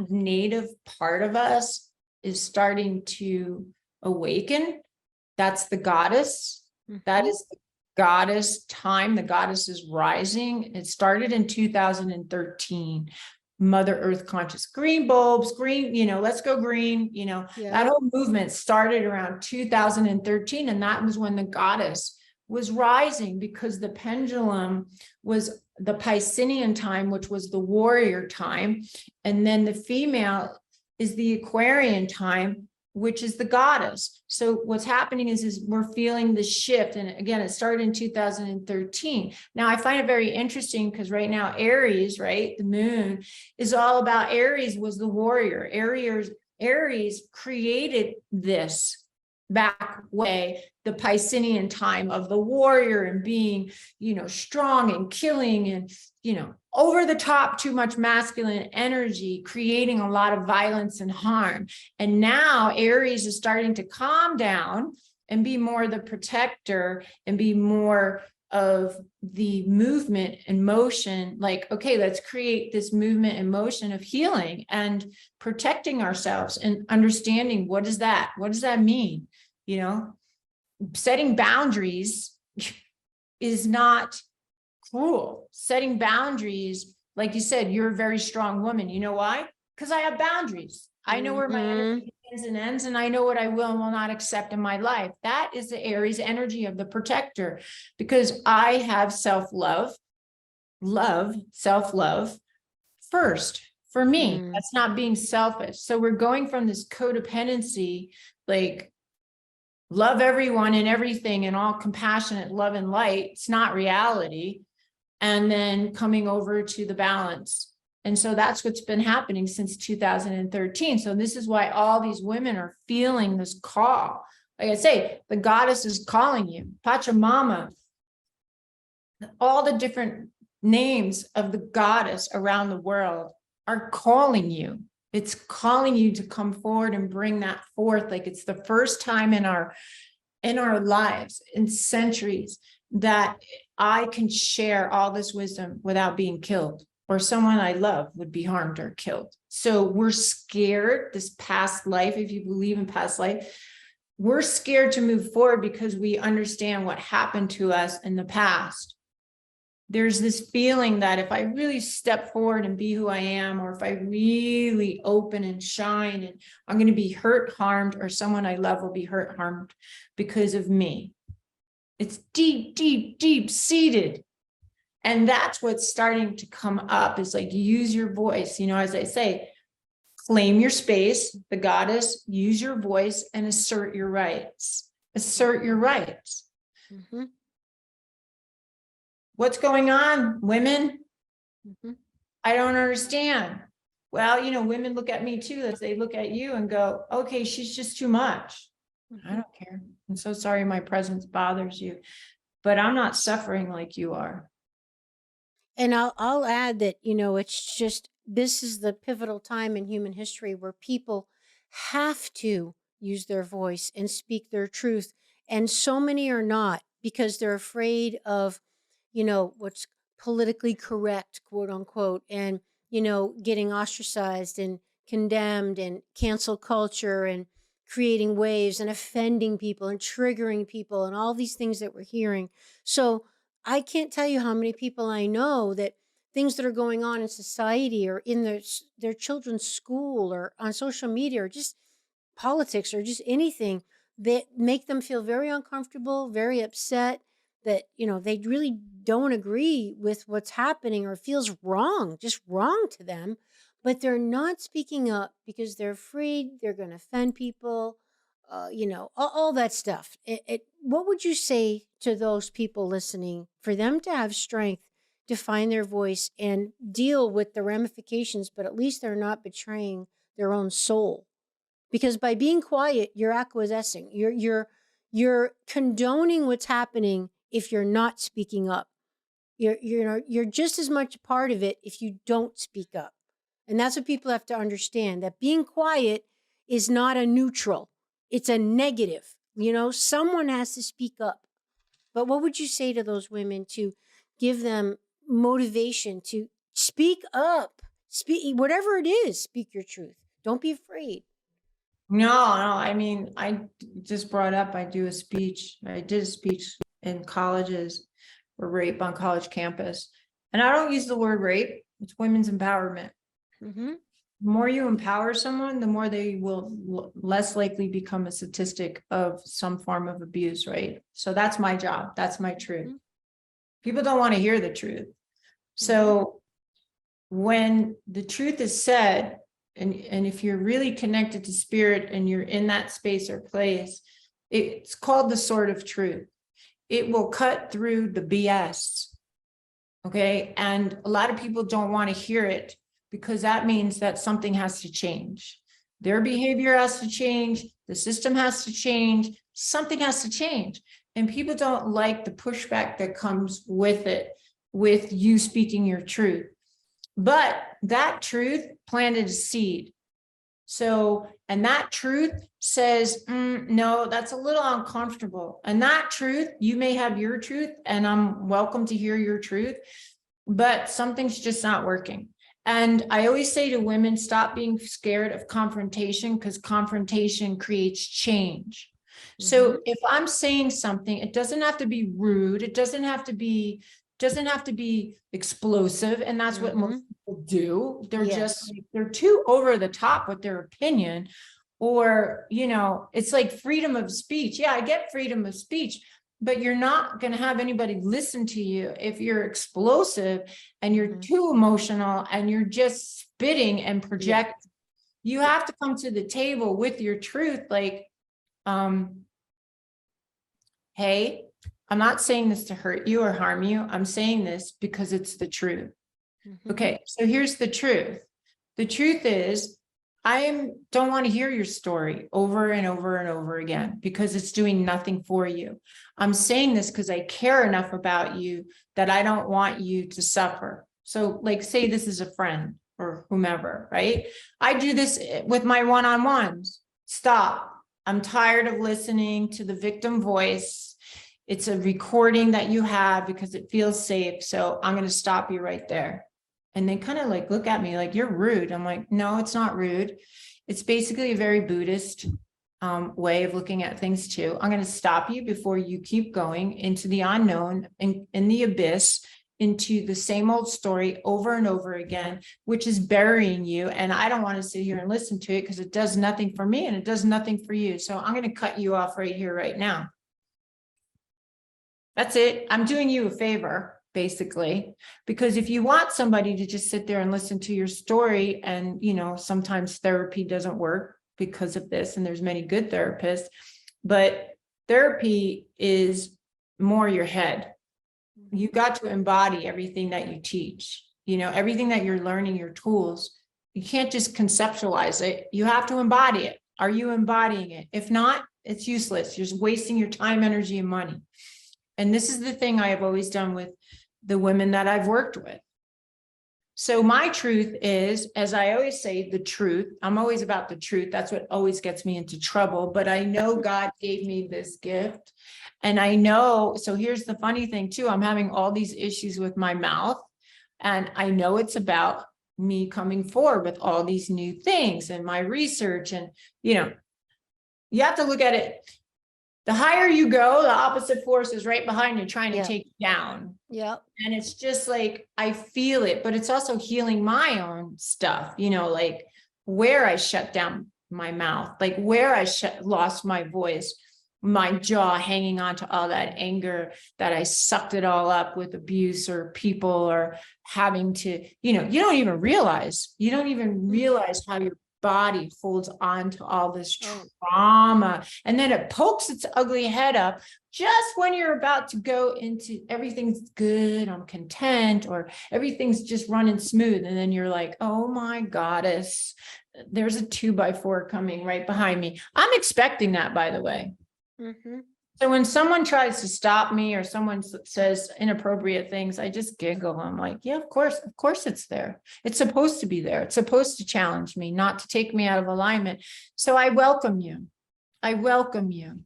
native part of us is starting to awaken. That's the goddess. That is the goddess time. The goddess is rising. It started in 2013. Mother Earth conscious, green bulbs, green, let's go green, that whole movement started around 2013. And that was when the goddess was rising, because the pendulum was the Piscean time, which was the warrior time. And then the female is the Aquarian time, which is the goddess. So what's happening is we're feeling the shift. And again, it started in 2013. Now I find it very interesting because right now Aries, right, the moon is all about Aries was the warrior. Aries created this back way, the Piscean time of the warrior and being, strong and killing and, over the top, too much masculine energy, creating a lot of violence and harm. And now Aries is starting to calm down and be more the protector and be more of the movement and motion. Like, okay, let's create this movement and motion of healing and protecting ourselves and understanding what does that mean? Setting boundaries is not cruel. Setting boundaries, like you said, you're a very strong woman. You know why? Because I have boundaries. I know where my energy begins and ends, and I know what I will and will not accept in my life. That is the Aries energy of the protector, because I have self-love first for me. That's not being selfish. So we're going from this codependency, like love everyone and everything and all compassionate love and light. It's not reality. And then coming over to the balance. And so that's what's been happening since 2013. So this is why all these women are feeling this call. Like I say, the goddess is calling you, Pachamama, all the different names of the goddess around the world are calling you. It's calling you to come forward and bring that forth. Like it's the first time in our lives, in centuries, that I can share all this wisdom without being killed, or someone I love would be harmed or killed. So we're scared, this past life, if you believe in past life, we're scared to move forward because we understand what happened to us in the past. There's this feeling that if I really step forward and be who I am, or if I really open and shine, and I'm going to be hurt, harmed, or someone I love will be hurt, harmed because of me. It's deep, deep, deep seated. And that's what's starting to come up, is like, use your voice. As I say, claim your space, the goddess, use your voice and assert your rights. Assert your rights. What's going on, women? I don't understand. Well, women look at me too, as they look at you and go, okay, she's just too much. I don't care. I'm so sorry my presence bothers you, but I'm not suffering like you are. And I'll add that, it's just, this is the pivotal time in human history where people have to use their voice and speak their truth. And so many are not, because they're afraid of, what's politically correct, quote unquote, and, getting ostracized and condemned and cancel culture and creating waves and offending people and triggering people and all these things that we're hearing. So I can't tell you how many people I know that things that are going on in society or in their children's school or on social media or just politics or just anything that make them feel very uncomfortable, very upset, that, they really don't agree with what's happening or feels wrong, just wrong to them. But they're not speaking up because they're afraid they're going to offend people, all that stuff. What would you say to those people listening for them to have strength to find their voice and deal with the ramifications, but at least they're not betraying their own soul? Because by being quiet, you're acquiescing. You're condoning what's happening if you're not speaking up. You're just as much a part of it if you don't speak up. And that's what people have to understand, that being quiet is not a neutral. It's a negative. Someone has to speak up. But what would you say to those women to give them motivation to speak up? Speak, whatever it is, speak your truth. Don't be afraid. No, I mean, I just brought up, I did a speech in colleges for rape on college campus. And I don't use the word rape, it's women's empowerment. Mm-hmm. The more you empower someone, the more they will less likely become a statistic of some form of abuse, right? So that's my job. That's my truth. Mm-hmm. People don't want to hear the truth. So when the truth is said, and if you're really connected to spirit and you're in that space or place, it's called the sword of truth. It will cut through the BS. Okay. And a lot of people don't want to hear it because that means that something has to change. Their behavior has to change. The system has to change. Something has to change. And people don't like the pushback that comes with it, with you speaking your truth. But that truth planted a seed. So, and that truth says, no, that's a little uncomfortable. And that truth, you may have your truth, and I'm welcome to hear your truth, but something's just not working. And I always say to women, stop being scared of confrontation, because confrontation creates change. Mm-hmm. So if I'm saying something, it doesn't have to be rude. It doesn't have to be explosive. And that's what most people do. They're they're too over the top with their opinion, or, it's like freedom of speech. Yeah, I get freedom of speech, but you're not going to have anybody listen to you if you're explosive and you're too emotional and you're just spitting and projecting. Yeah. You have to come to the table with your truth. Like, hey, I'm not saying this to hurt you or harm you. I'm saying this because it's the truth. Mm-hmm. Okay, so here's the truth. The truth is, I don't want to hear your story over and over and over again because it's doing nothing for you. I'm saying this because I care enough about you that I don't want you to suffer. So, like, say this is a friend or whomever, right? I do this with my one-on-ones. Stop. I'm tired of listening to the victim voice. It's a recording that you have because it feels safe. So I'm going to stop you right there. And they kind of like look at me like, you're rude. I'm like, no, it's not rude. It's basically a very Buddhist way of looking at things too. I'm going to stop you before you keep going into the unknown, in the abyss, into the same old story over and over again, which is burying you. And I don't want to sit here and listen to it because it does nothing for me and it does nothing for you. So I'm going to cut you off right here, right now. That's it. I'm doing you a favor, basically, because if you want somebody to just sit there and listen to your story, and, sometimes therapy doesn't work because of this, and there's many good therapists, but therapy is more your head. You got to embody everything that you teach, everything that you're learning, your tools. You can't just conceptualize it. You have to embody it. Are you embodying it? If not, it's useless. You're just wasting your time, energy, and money. And this is the thing I have always done with the women that I've worked with. So my truth is, as I always say, the truth. I'm always about the truth. That's what always gets me into trouble. But I know God gave me this gift. And I know, so here's the funny thing too. I'm having all these issues with my mouth. And I know it's about me coming forward with all these new things and my research. And, you have to look at it. The higher you go, the opposite force is right behind you trying to take you down. Yeah. And it's just like, I feel it, but it's also healing my own stuff, like where I shut down my mouth, like where I lost my voice, my jaw hanging on to all that anger that I sucked it all up with abuse or people or having to, you don't even realize how you're body holds on to all this trauma, and then it pokes its ugly head up just when you're about to go into everything's good, I'm content, or everything's just running smooth. And then you're like, oh my goddess, there's a 2x4 coming right behind me. I'm expecting that, by the way. Mm-hmm. So when someone tries to stop me or someone says inappropriate things, I just giggle. I'm like, yeah, of course it's there. It's supposed to be there. It's supposed to challenge me, not to take me out of alignment. So I welcome you. I welcome you.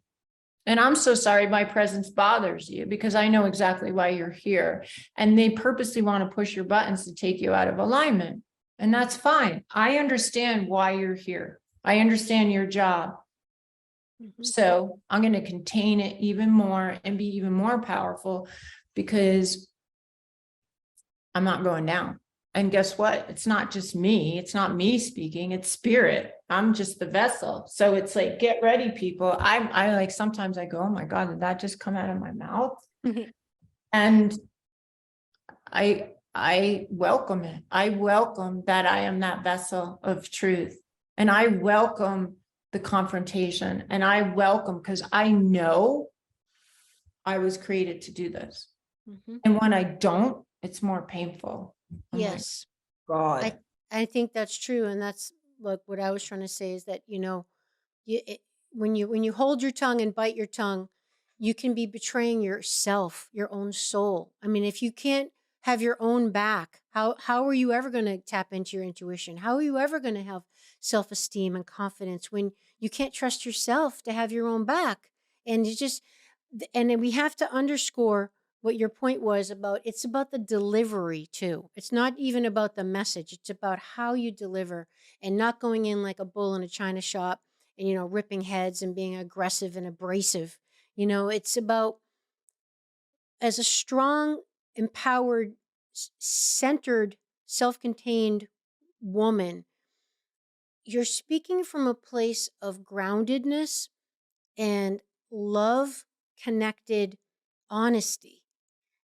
And I'm so sorry my presence bothers you, because I know exactly why you're here. And they purposely want to push your buttons to take you out of alignment. And that's fine. I understand why you're here. I understand your job. So I'm going to contain it even more and be even more powerful, because I'm not going down. And guess what? It's not just me. It's not me speaking. It's spirit. I'm just the vessel. So it's like, get ready, people. I like, sometimes I go, oh my God, did that just come out of my mouth? And I welcome it. I welcome that I am that vessel of truth. And I welcome the confrontation, and I welcome, because I know I was created to do this. And when I don't, it's more painful. I'm Yes. like, God. I think that's true. And that's what I was trying to say is that, when you hold your tongue and bite your tongue, you can be betraying yourself, your own soul. I mean, if you can't have your own back, how are you ever going to tap into your intuition? How are you ever going to have self-esteem and confidence when you can't trust yourself to have your own back? And then we have to underscore what your point was about. It's about the delivery too. It's not even about the message. It's about how you deliver, and not going in like a bull in a china shop and, ripping heads and being aggressive and abrasive. It's about, as a strong, empowered, centered, self-contained woman, you're speaking from a place of groundedness and love, connected honesty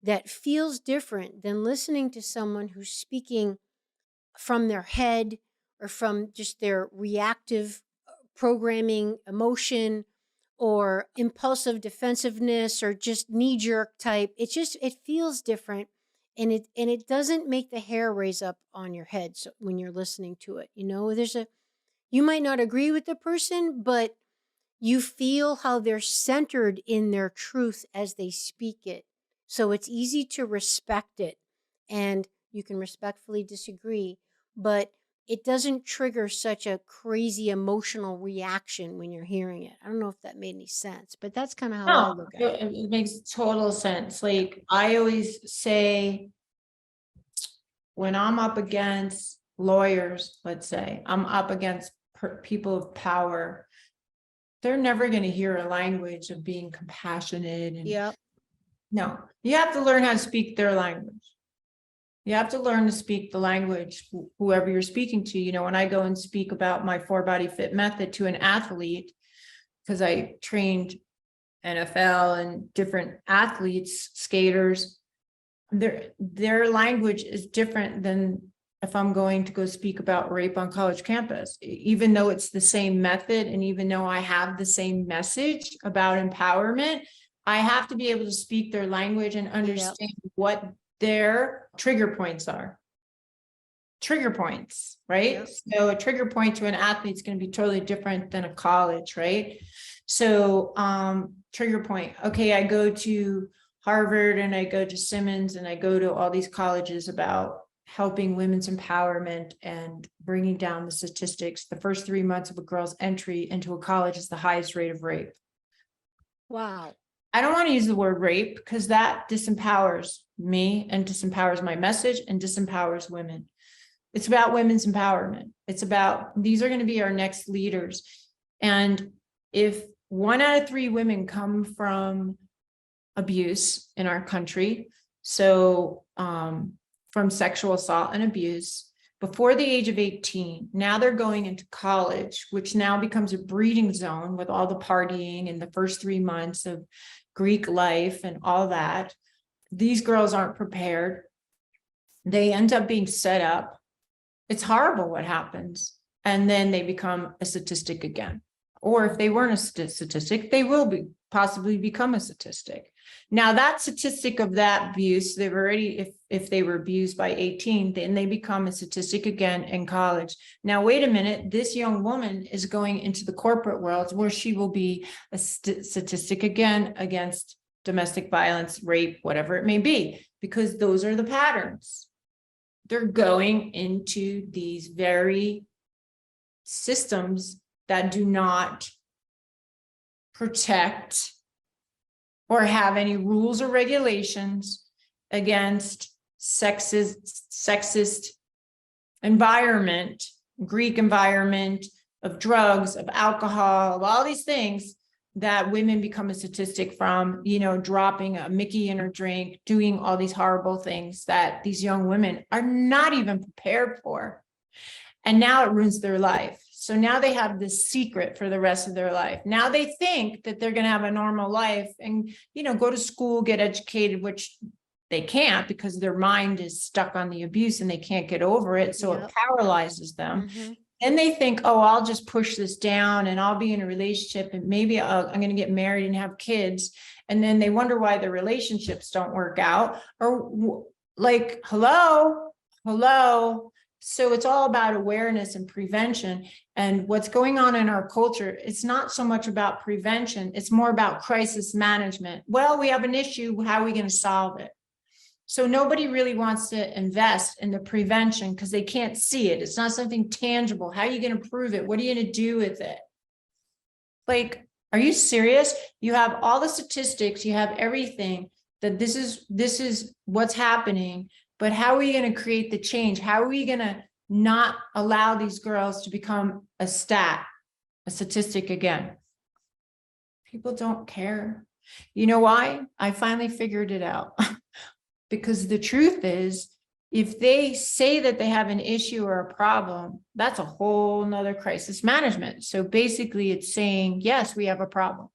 that feels different than listening to someone who's speaking from their head or from just their reactive programming, emotion, or impulsive defensiveness, or just knee-jerk type. It feels different, and it doesn't make the hair raise up on your head when you're listening to it. You might not agree with the person, but you feel how they're centered in their truth as they speak it. So it's easy to respect it, and you can respectfully disagree, but it doesn't trigger such a crazy emotional reaction when you're hearing it. I don't know if that made any sense, but that's kind of how I look at it. It makes total sense. Like I always say, when I'm up against lawyers, let's say, I'm up against people of power, they're never going to hear a language of being compassionate. And no, you have to learn how to speak their language. You have to learn to speak the language, whoever you're speaking to. When I go and speak about my 4-body fit method to an athlete, because I trained NFL and different athletes, skaters, their language is different than if I'm going to go speak about rape on college campus, even though it's the same method. And even though I have the same message about empowerment, I have to be able to speak their language and understand what their trigger points are. Trigger points, right? So a trigger point to an athlete is going to be totally different than a college, right? So trigger point. Okay, I go to Harvard and I go to Simmons and I go to all these colleges about helping women's empowerment and bringing down the statistics. The first 3 months of a girl's entry into a college is the highest rate of rape. Wow. I don't want to use the word rape because that disempowers me and disempowers my message and disempowers women. It's about women's empowerment. It's about, these are going to be our next leaders. And if 1 out of 3 women come from abuse in our country, so from sexual assault and abuse before the age of 18, now they're going into college, which now becomes a breeding zone with all the partying and the first 3 months of Greek life and all that. These girls aren't prepared. They end up being set up. It's horrible what happens. and then they become a statistic again. Or if they weren't a statistic, they will possibly become a statistic. Now that statistic of that abuse, they've already, if they were abused by 18, then they become a statistic again in college. Now, wait a minute, this young woman is going into the corporate world where she will be a statistic again against domestic violence, rape, whatever it may be, because those are the patterns. They're going into these very systems that do not protect or have any rules or regulations against sexist environment, Greek environment of drugs, of alcohol, of all these things that women become a statistic from, dropping a Mickey in her drink, doing all these horrible things that these young women are not even prepared for. And now it ruins their life. So now they have this secret for the rest of their life. Now they think that they're going to have a normal life and, go to school, get educated, which they can't because their mind is stuck on the abuse and they can't get over it. So it paralyzes them. Mm-hmm. And they think, oh, I'll just push this down and I'll be in a relationship and maybe I'm going to get married and have kids. And then they wonder why their relationships don't work out, or like, hello. So it's all about awareness and prevention. And what's going on in our culture, it's not so much about prevention. It's more about crisis management. Well, we have an issue. How are we going to solve it? So nobody really wants to invest in the prevention because they can't see it. It's not something tangible. How are you going to prove it? What are you going to do with it? Like, are you serious? You have all the statistics, you have everything that this is what's happening. But how are we going to create the change? How are we going to not allow these girls to become a statistic again? People don't care. You know why? I finally figured it out. Because the truth is, if they say that they have an issue or a problem, that's a whole nother crisis management. So basically it's saying, yes, we have a problem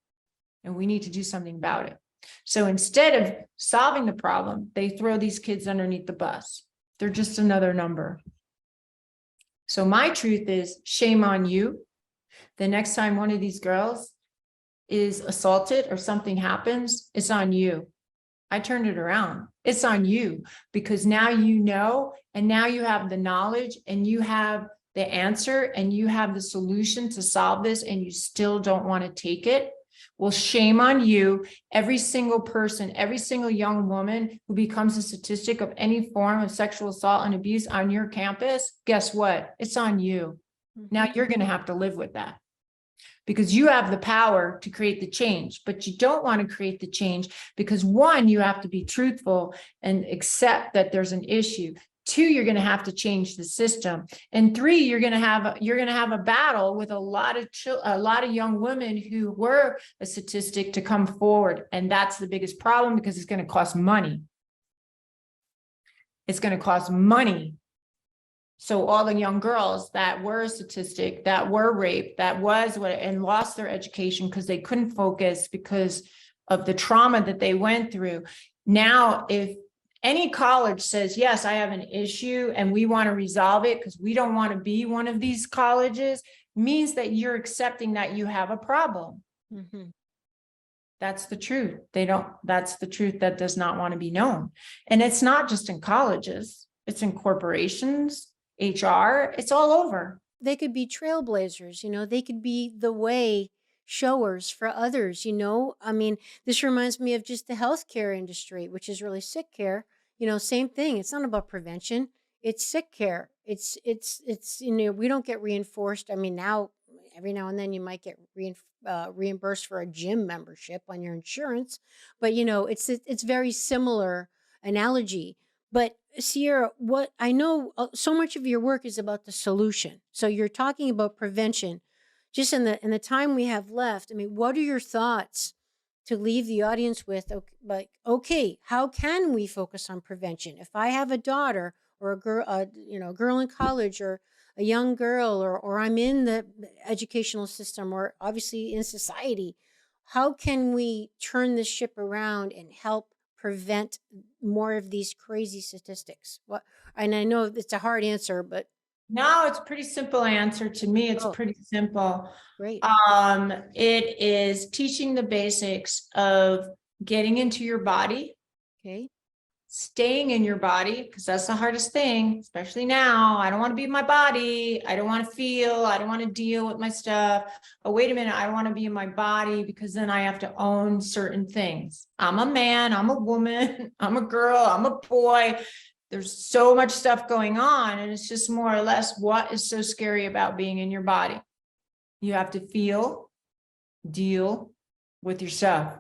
and we need to do something about it. So instead of solving the problem, they throw these kids underneath the bus. They're just another number. So my truth is, shame on you. The next time one of these girls is assaulted or something happens, it's on you. I turned it around. It's on you because now you know, and now you have the knowledge and you have the answer and you have the solution to solve this and you still don't want to take it. Well, shame on you. Every single person, every single young woman who becomes a statistic of any form of sexual assault and abuse on your campus, guess what? It's on you. Now you're going to have to live with that because you have the power to create the change, but you don't want to create the change because one, you have to be truthful and accept that there's an issue. Two, you're going to have to change the system. And three, you're going to have a battle with a lot of young women who were a statistic to come forward. And that's the biggest problem because it's going to cost money. It's going to cost money. So all the young girls that were a statistic, that were raped, and lost their education because they couldn't focus because of the trauma that they went through. Now, if any college says, yes, I have an issue and we want to resolve it because we don't want to be one of these colleges, means that you're accepting that you have a problem. Mm-hmm. That's the truth. That's the truth that does not want to be known. And it's not just in colleges, it's in corporations, HR, it's all over. They could be trailblazers, they could be the way showers for others, I mean, this reminds me of just the healthcare industry, which is really sick care, same thing. It's not about prevention. It's sick care. It's we don't get reinforced. I mean, now, every now and then you might get reimbursed for a gym membership on your insurance, but it's very similar analogy. But Sierra, what I know, so much of your work is about the solution. So you're talking about prevention. Just in the time we have left, I mean, what are your thoughts to leave the audience with? Okay, how can we focus on prevention? If I have a daughter or a girl, a girl in college or a young girl, or I'm in the educational system or obviously in society, how can we turn this ship around and help prevent more of these crazy statistics? And I know it's a hard answer, but No, it's a pretty simple answer. To me, it's pretty simple. Great. It is teaching the basics of getting into your body, Okay. staying in your body, because that's the hardest thing, especially now. I don't want to be in my body. I don't want to feel. I don't want to deal with my stuff. Oh, wait a minute. I want to be in my body because then I have to own certain things. I'm a man. I'm a woman. I'm a girl. I'm a boy. There's so much stuff going on. And it's just more or less what is so scary about being in your body. You have to feel, deal with yourself.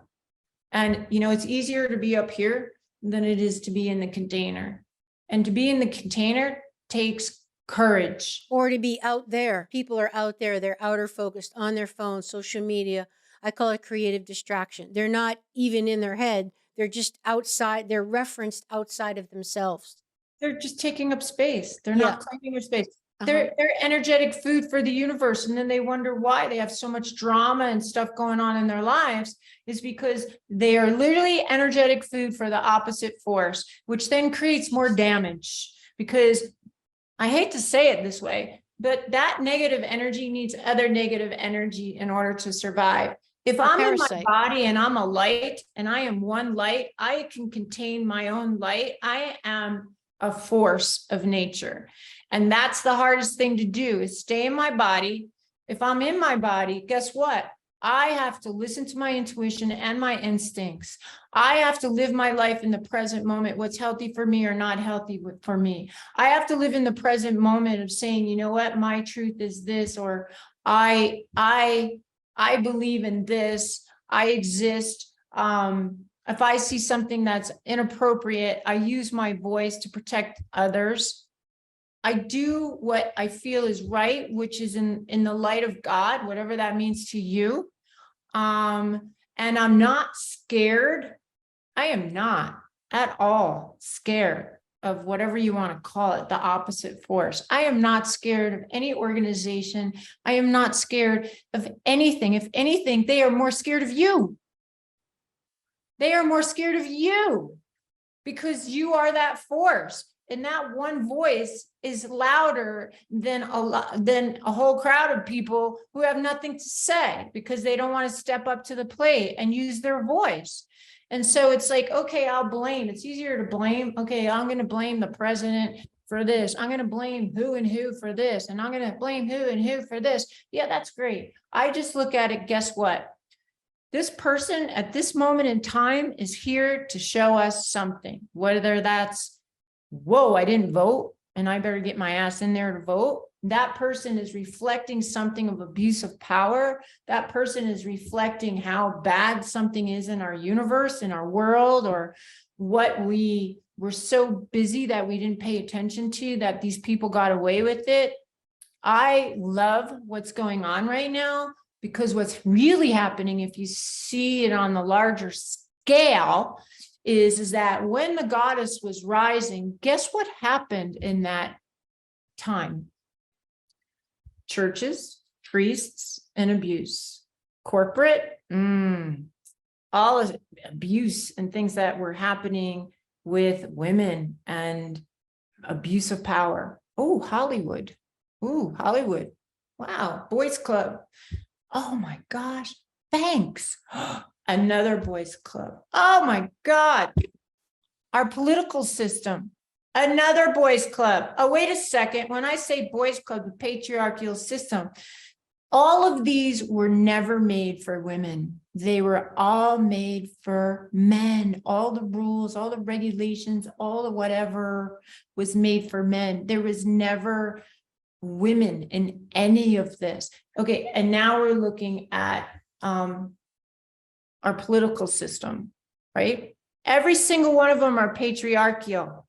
And, it's easier to be up here than it is to be in the container. And to be in the container takes courage. Or to be out there. People are out there. They're outer focused on their phone, social media. I call it creative distraction. They're not even in their head. They're just outside. They're referenced outside of themselves. They're just taking up space. They're not claiming your space. Uh-huh. They're energetic food for the universe. And then they wonder why they have so much drama and stuff going on in their lives, is because they are literally energetic food for the opposite force, which then creates more damage. Because I hate to say it this way, but that negative energy needs other negative energy in order to survive. If I'm in my body and I'm a light and I am one light, I can contain my own light. I am a force of nature. And that's the hardest thing to do, is stay in my body. If I'm in my body, guess what? I have to listen to my intuition and my instincts. I have to live my life in the present moment, what's healthy for me or not healthy for me. I have to live in the present moment of saying, you know what, my truth is this, or I believe in this, I exist. If I see something that's inappropriate, I use my voice to protect others. I do what I feel is right, which is in the light of God, whatever that means to you. And I'm not scared. I am not at all scared of whatever you want to call it, the opposite force. I am not scared of any organization. I am not scared of anything. If anything, they are more scared of you. They are more scared of you because you are that force. And that one voice is louder than a whole crowd of people who have nothing to say because they don't want to step up to the plate and use their voice. And so it's like, okay, I'll blame. It's easier to blame. Okay, I'm going to blame the president for this. I'm going to blame who and who for this. And I'm going to blame who and who for this. Yeah, that's great. I just look at it. Guess what? This person at this moment in time is here to show us something, whether that's, whoa, I didn't vote and I better get my ass in there to vote. That person is reflecting something of abuse of power. That person is reflecting how bad something is in our universe, in our world, or what we were so busy that we didn't pay attention to, that these people got away with it. I love what's going on right now, because what's really happening, if you see it on the larger scale, is that when the goddess was rising, guess what happened in that time? Churches, priests, and abuse. Corporate, all of abuse and things that were happening with women and abuse of power. Oh, Hollywood. Ooh, Hollywood. Wow, boys club. Oh my gosh, thanks. Another boys club. Oh my God. Our political system. Another boys club. Oh, wait a second. When I say boys club, the patriarchal system, all of these were never made for women. They were all made for men. All the rules, all the regulations, all the whatever was made for men. There was never women in any of this. Okay, and now we're looking at our political system, right? Every single one of them are patriarchal.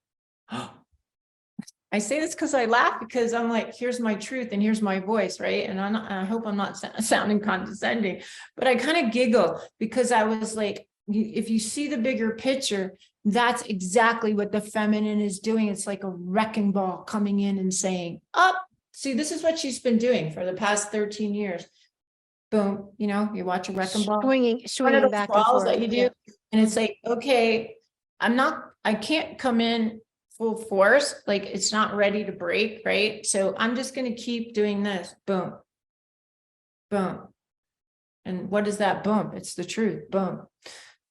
I say this because I laugh, because I'm like, here's my truth and here's my voice, right? And I hope I'm not sounding condescending, but I kind of giggle because I was like, if you see the bigger picture, that's exactly what the feminine is doing. It's like a wrecking ball coming in and saying, oh, see, this is what she's been doing for the past 13 years. Boom, you watch a wrecking ball. Swinging back and forth. That you do. Yeah. And it's like, okay, I can't come in full force, like it's not ready to break, right? So I'm just going to keep doing this. Boom, boom. And what is that? Boom. It's the truth. Boom,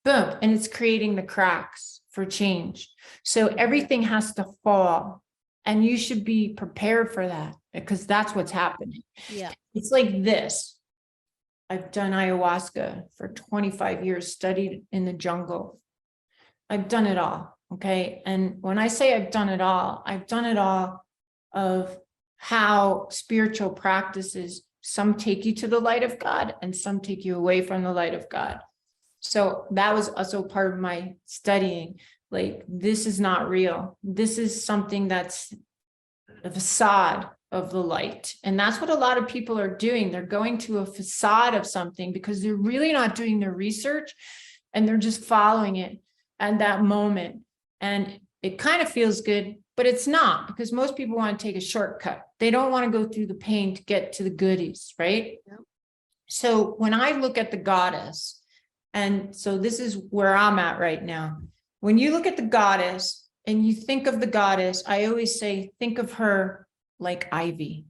boom. And it's creating the cracks for change. So everything has to fall, and you should be prepared for that, because that's what's happening. Yeah. It's like this. I've done ayahuasca for 25 years, studied in the jungle. I've done it all. Okay. And when I say I've done it all of how spiritual practices, some take you to the light of God and some take you away from the light of God. So that was also part of my studying. Like, this is not real. This is something that's a facade of the light. And that's what a lot of people are doing. They're going to a facade of something because they're really not doing their research, and they're just following it at that moment. And it kind of feels good, but it's not, because most people want to take a shortcut. They don't want to go through the pain to get to the goodies, right? Yep. So when I look at the goddess, and so this is where I'm at right now. When you look at the goddess and you think of the goddess, I always say, think of her like ivy.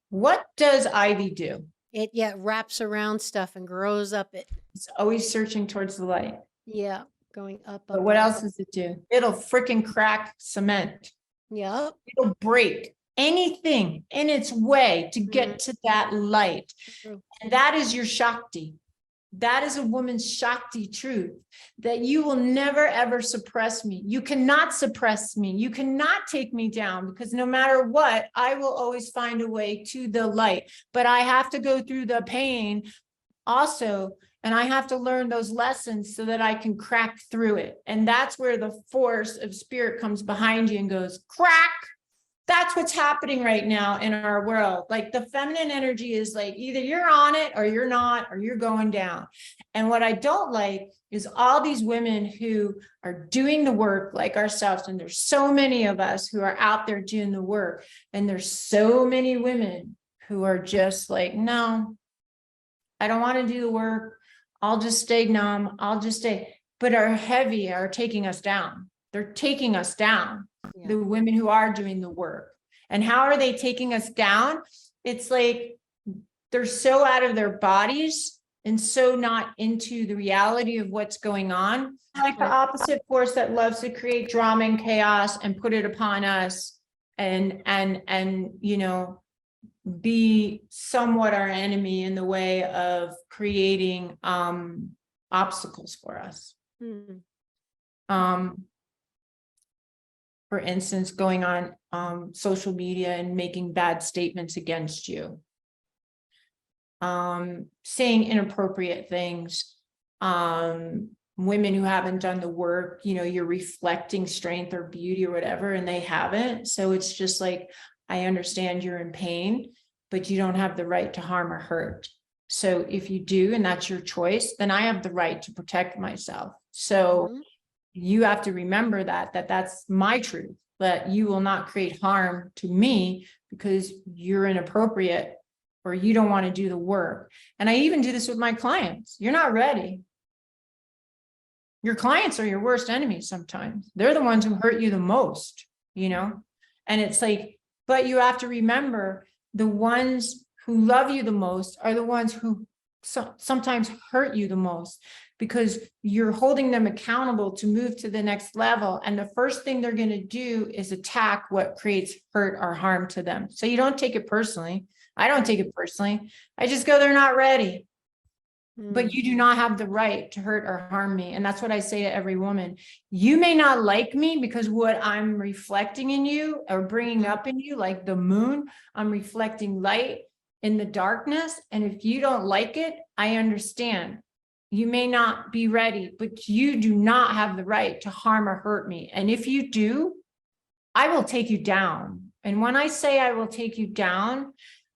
What does ivy do? It wraps around stuff and grows up it. It's always searching towards the light. Yeah, going up. But what else does it do? It'll freaking crack cement. Yep. It'll break anything in its way to get to that light. And that is your Shakti. That is a woman's Shakti truth, that you will never, ever suppress me. You cannot suppress me. You cannot take me down, because no matter what, I will always find a way to the light. But I have to go through the pain also, and I have to learn those lessons so that I can crack through it. And that's where the force of spirit comes behind you and goes, crack. That's what's happening right now in our world. Like, the feminine energy is like, either you're on it or you're not, or you're going down. And what I don't like is all these women who are doing the work like ourselves. And there's so many of us who are out there doing the work. And there's so many women who are just like, no, I don't want to do the work. I'll just stay numb. I'll just stay. But are heavy, are taking us down. They're taking us down. Yeah. The women who are doing the work. And how are they taking us down? It's like they're so out of their bodies and so not into the reality of what's going on. Like the opposite force that loves to create drama and chaos and put it upon us and you know, be somewhat our enemy in the way of creating obstacles for us. For instance, going on social media and making bad statements against you, saying inappropriate things, women who haven't done the work, you know, you're reflecting strength or beauty or whatever, and they haven't. So it's just like, I understand you're in pain, but you don't have the right to harm or hurt. So if you do, and that's your choice, then I have the right to protect myself. So you have to remember that's my truth, that you will not create harm to me because you're inappropriate or you don't want to do the work. And I even do this with my clients. You're not ready. Your clients are your worst enemies sometimes. They're the ones who hurt you the most, you know? And it's like, but you have to remember, the ones who love you the most are the ones who sometimes hurt you the most, because you're holding them accountable to move to the next level. And the first thing they're going to do is attack what creates hurt or harm to them. So you don't take it personally. I don't take it personally. I just go, they're not ready. But you do not have the right to hurt or harm me. And that's what I say to every woman. You may not like me because what I'm reflecting in you or bringing up in you, like the moon, I'm reflecting light in the darkness. And if you don't like it, I understand. You may not be ready, but you do not have the right to harm or hurt me. And if you do, I will take you down. And when I say I will take you down,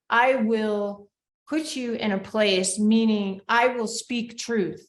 I will put you in a place, meaning I will speak truth.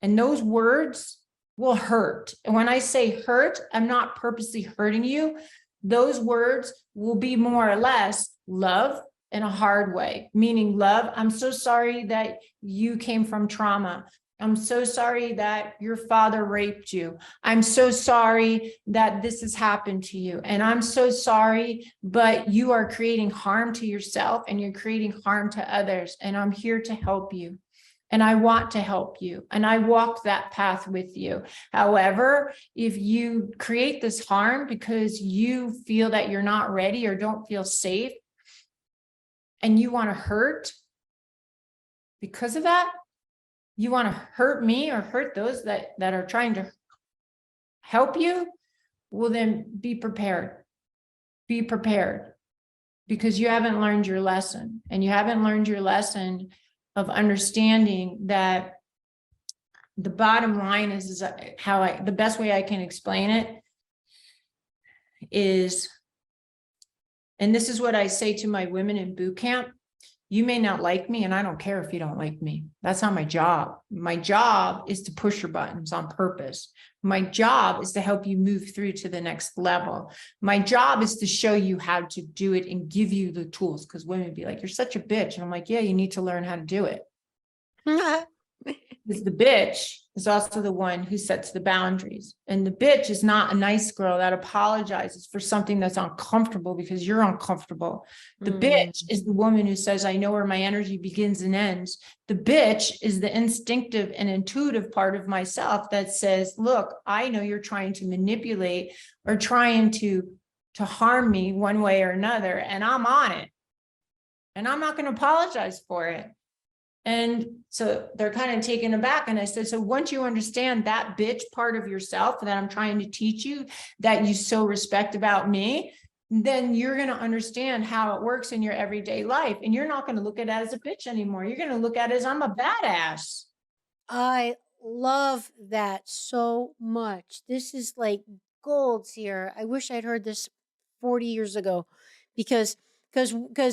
And those words will hurt. And when I say hurt, I'm not purposely hurting you. Those words will be more or less love in a hard way, meaning love. I'm so sorry that you came from trauma. I'm so sorry that your father raped you. I'm so sorry that this has happened to you. And I'm so sorry, but you are creating harm to yourself and you're creating harm to others. And I'm here to help you. And I want to help you. And I walk that path with you. However, if you create this harm because you feel that you're not ready or don't feel safe, and you want to hurt because of that, you want to hurt me or hurt those that are trying to help you, well, then be prepared. Be prepared, because you haven't learned your lesson, and you haven't learned your lesson of understanding that the bottom line is how the best way I can explain it is, and this is what I say to my women in boot camp: you may not like me, and I don't care if you don't like me. That's not my job. My job is to push your buttons on purpose. My job is to help you move through to the next level. My job is to show you how to do it and give you the tools, because women be like, you're such a bitch. And I'm like, yeah, you need to learn how to do it. Because the bitch is also the one who sets the boundaries. And the bitch is not a nice girl that apologizes for something that's uncomfortable because you're uncomfortable. The bitch is the woman who says, I know where my energy begins and ends. The bitch is the instinctive and intuitive part of myself that says, look, I know you're trying to manipulate or trying to harm me one way or another, and I'm on it. And I'm not going to apologize for it. And so they're kind of taken aback. And I said, so once you understand that bitch part of yourself that I'm trying to teach you, that you so respect about me, then you're going to understand how it works in your everyday life. And you're not going to look at it as a bitch anymore. You're going to look at it as, I'm a badass. I love that so much. This is like gold here. I wish I'd heard this 40 years ago, because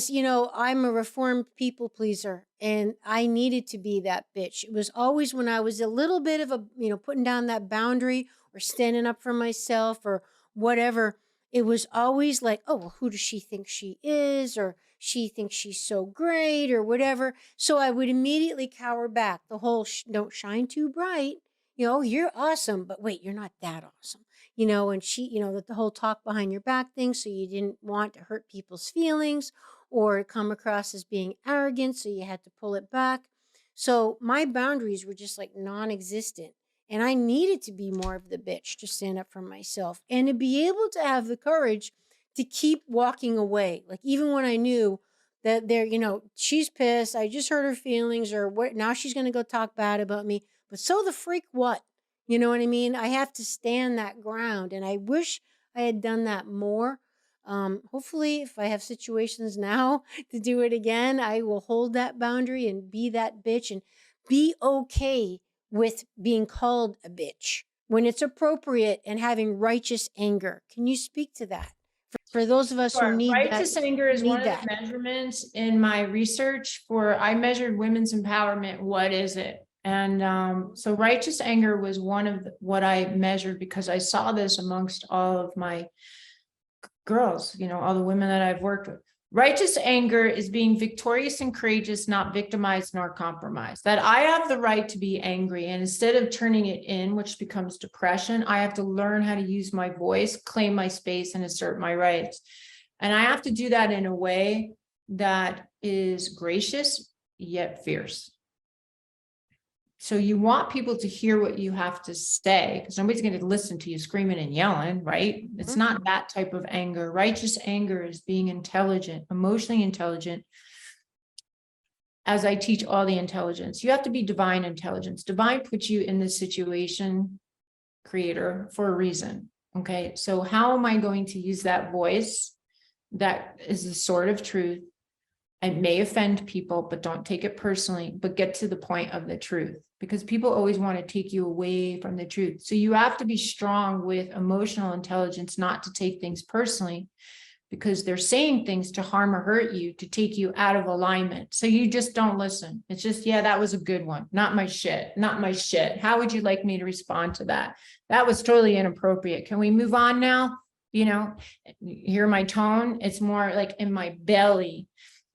you know, I'm a reformed people pleaser, and I needed to be that bitch. It was always when I was a little bit of a, you know, putting down that boundary or standing up for myself or whatever, it was always like, oh, well, who does she think she is? Or she thinks she's so great or whatever. So I would immediately cower back. The whole don't shine too bright. You know, you're awesome, but wait, you're not that awesome. You know, and she, you know, the whole talk behind your back thing. So you didn't want to hurt people's feelings or come across as being arrogant. So you had to pull it back. So my boundaries were just like non-existent. And I needed to be more of the bitch to stand up for myself and to be able to have the courage to keep walking away. Like even when I knew that there, you know, she's pissed, I just hurt her feelings, or what, now she's going to go talk bad about me. But so the freak what? You know what I mean? I have to stand that ground. And I wish I had done that more. Hopefully, if I have situations now to do it again, I will hold that boundary and be that bitch and be okay with being called a bitch when it's appropriate and having righteous anger. Can you speak to that? For those of us who need righteous that, anger is one of the measurements in my research I measured women's empowerment. What is it? And so righteous anger was one of what I measured, because I saw this amongst all of my girls, you know, all the women that I've worked with. Righteous anger is being victorious and courageous, not victimized nor compromised. That I have the right to be angry, and instead of turning it in, which becomes depression, I have to learn how to use my voice, claim my space, and assert my rights. And I have to do that in a way that is gracious yet fierce. So you want people to hear what you have to say, because nobody's going to listen to you screaming and yelling, right? It's not that type of anger. Righteous anger is being intelligent, emotionally intelligent. As I teach all the intelligence, you have to be divine intelligence. Divine puts you in this situation, creator, for a reason. Okay, so how am I going to use that voice that is the sword of truth? It may offend people, but don't take it personally, but get to the point of the truth, because people always want to take you away from the truth. So you have to be strong with emotional intelligence, not to take things personally, because they're saying things to harm or hurt you, to take you out of alignment. So you just don't listen. It's just, yeah, that was a good one. Not my shit, not my shit. How would you like me to respond to that? That was totally inappropriate. Can we move on now? You know, hear my tone. It's more like in my belly.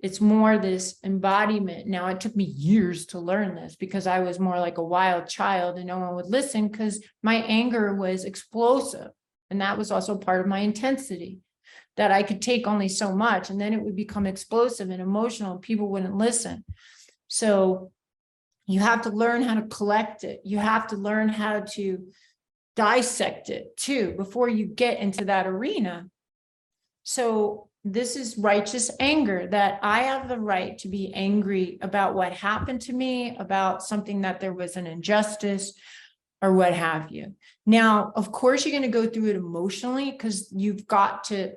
It's more this embodiment. Now, it took me years to learn this because I was more like a wild child and no one would listen because my anger was explosive. And that was also part of my intensity, that I could take only so much and then it would become explosive and emotional. People wouldn't listen. So you have to learn how to collect it. You have to learn how to dissect it too before you get into that arena. So this is righteous anger, that I have the right to be angry about what happened to me, about something that there was an injustice or what have you. Now, of course, you're going to go through it emotionally because you've got to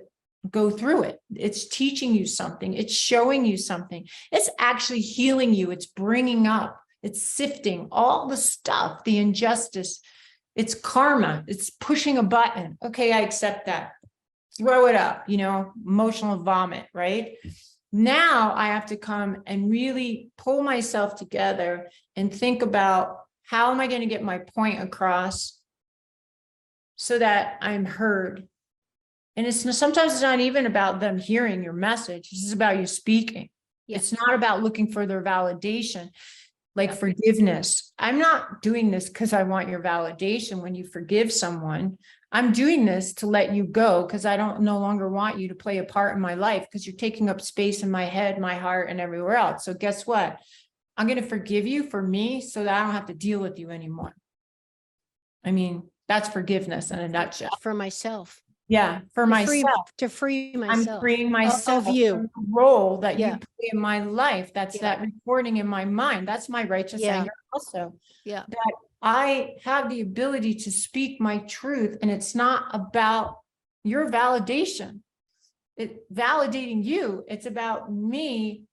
go through it. It's teaching you something. It's showing you something. It's actually healing you. It's bringing up, it's sifting all the stuff, the injustice. It's karma. It's pushing a button. Okay, I accept that. Throw it up, emotional vomit, right? Now I have to come and really pull myself together and think about, how am I going to get my point across so that I'm heard? And sometimes it's not even about them hearing your message. This is about you speaking. Yes. It's not about looking for their validation, like forgiveness. I'm not doing this because I want your validation when you forgive someone. I'm doing this to let you go because I no longer want you to play a part in my life because you're taking up space in my head, my heart, and everywhere else. So guess what? I'm going to forgive you for me so that I don't have to deal with you anymore. I mean, that's forgiveness in a nutshell. For myself. Yeah, for myself. To free myself. I'm freeing myself of you. from the role that you play in my life. That's that recording in my mind. That's my righteous anger also. Yeah. That I have the ability to speak my truth, and it's not about your validation. Validating you. It's about me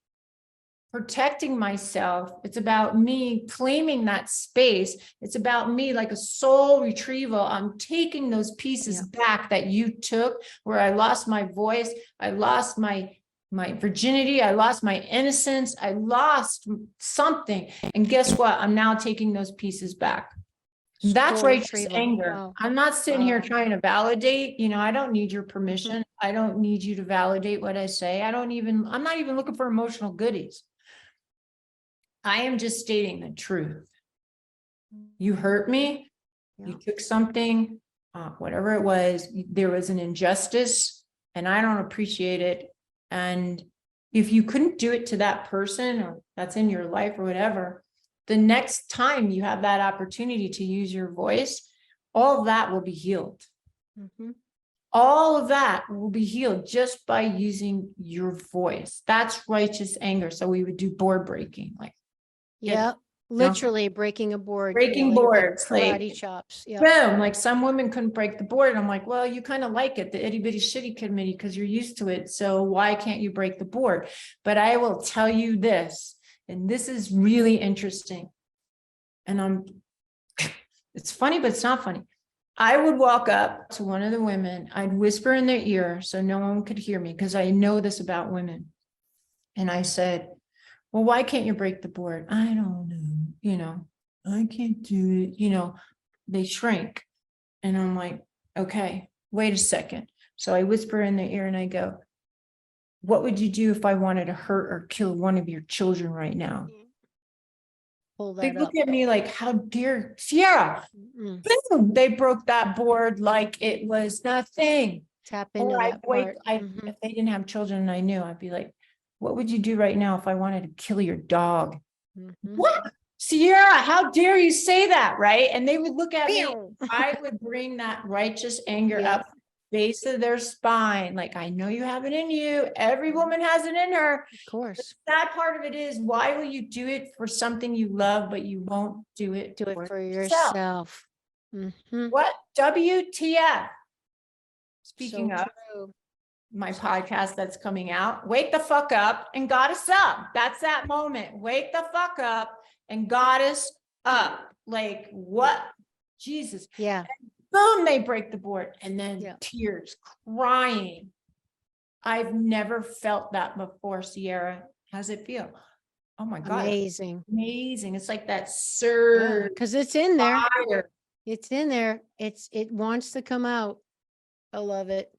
protecting myself. It's about me claiming that space. It's about me, like a soul retrieval. I'm taking those pieces back that you took, where I lost my voice. I lost my virginity. I lost my innocence. I lost something. And guess what? I'm now taking those pieces back. That's righteous anger. Wow. I'm not sitting here trying to validate, I don't need your permission. I don't need you to validate what I say. I'm not even looking for emotional goodies. I am just stating the truth. You hurt me. You took something, whatever it was, there was an injustice and I don't appreciate it. And if you couldn't do it to that person or that's in your life or whatever, the next time you have that opportunity to use your voice, all of that will be healed. Mm-hmm. All of that will be healed just by using your voice. That's righteous anger. So we would do board breaking, like, literally breaking a board, breaking boards, karate chops. Boom. Like some women couldn't break the board. And I'm like, well, you kind of like it, the itty bitty shitty committee, because you're used to it. So why can't you break the board? But I will tell you this, and this is really interesting. And it's funny, but it's not funny. I would walk up to one of the women. I'd whisper in their ear so no one could hear me, because I know this about women. And I said, well, why can't you break the board? I don't know, I can't do it. They shrink. And I'm like, okay, wait a second. So I whisper in their ear and I go, what would you do if I wanted to hurt or kill one of your children right now? They look at me like, how dare Sierra? Boom, they broke that board like it was nothing. Tap into that part. If they didn't have children and I knew, I'd be like, what would you do right now if I wanted to kill your dog? Mm-hmm. What? Sierra, how dare you say that, right? And they would look at me. I would bring that righteous anger up base of their spine. Like, I know you have it in you. Every woman has it in her. Of course. The sad part of it is, why will you do it for something you love, but you won't do it for yourself? Mm-hmm. What? WTF? Speaking of my podcast that's coming out, wake the fuck up and goddess up. That's that moment. Wake the fuck up and goddess up. Like, what? Jesus. Yeah. And boom, they break the board. And then tears, crying. I've never felt that before, Sierra. How's it feel? Oh my God. Amazing. Amazing. It's like that surge. Because it's in there. Fire. It's in there. It wants to come out. I love it.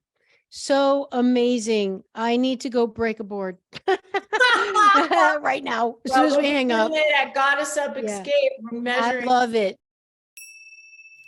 So amazing. I need to go break a board. right now, as soon as we hang up. That goddess up escape. I love it.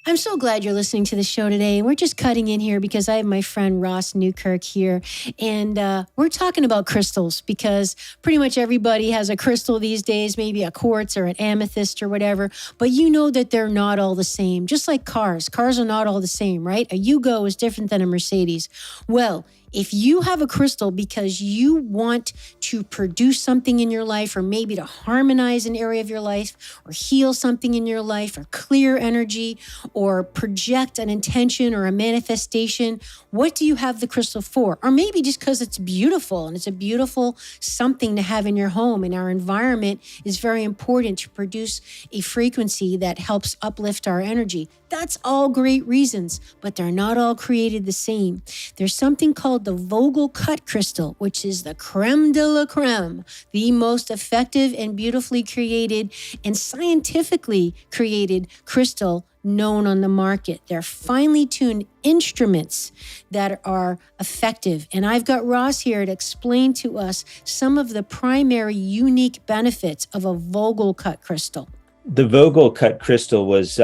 I'm so glad you're listening to the show today. We're just cutting in here because I have my friend Ross Newkirk here. And we're talking about crystals because pretty much everybody has a crystal these days, maybe a quartz or an amethyst or whatever. But you know that they're not all the same. Just like cars. Cars are not all the same, right? A Yugo is different than a Mercedes. Well, if you have a crystal because you want to produce something in your life, or maybe to harmonize an area of your life, or heal something in your life, or clear energy, or project an intention or a manifestation, what do you have the crystal for? Or maybe just because it's beautiful, and it's a beautiful something to have in your home, and our environment is very important to produce a frequency that helps uplift our energy. That's all great reasons, but they're not all created the same. There's something called the Vogel cut crystal, which is the creme de la creme, the most effective and beautifully created and scientifically created crystal known on the market. They're finely tuned instruments that are effective. And I've got Ross here to explain to us some of the primary unique benefits of a Vogel cut crystal. The Vogel cut crystal was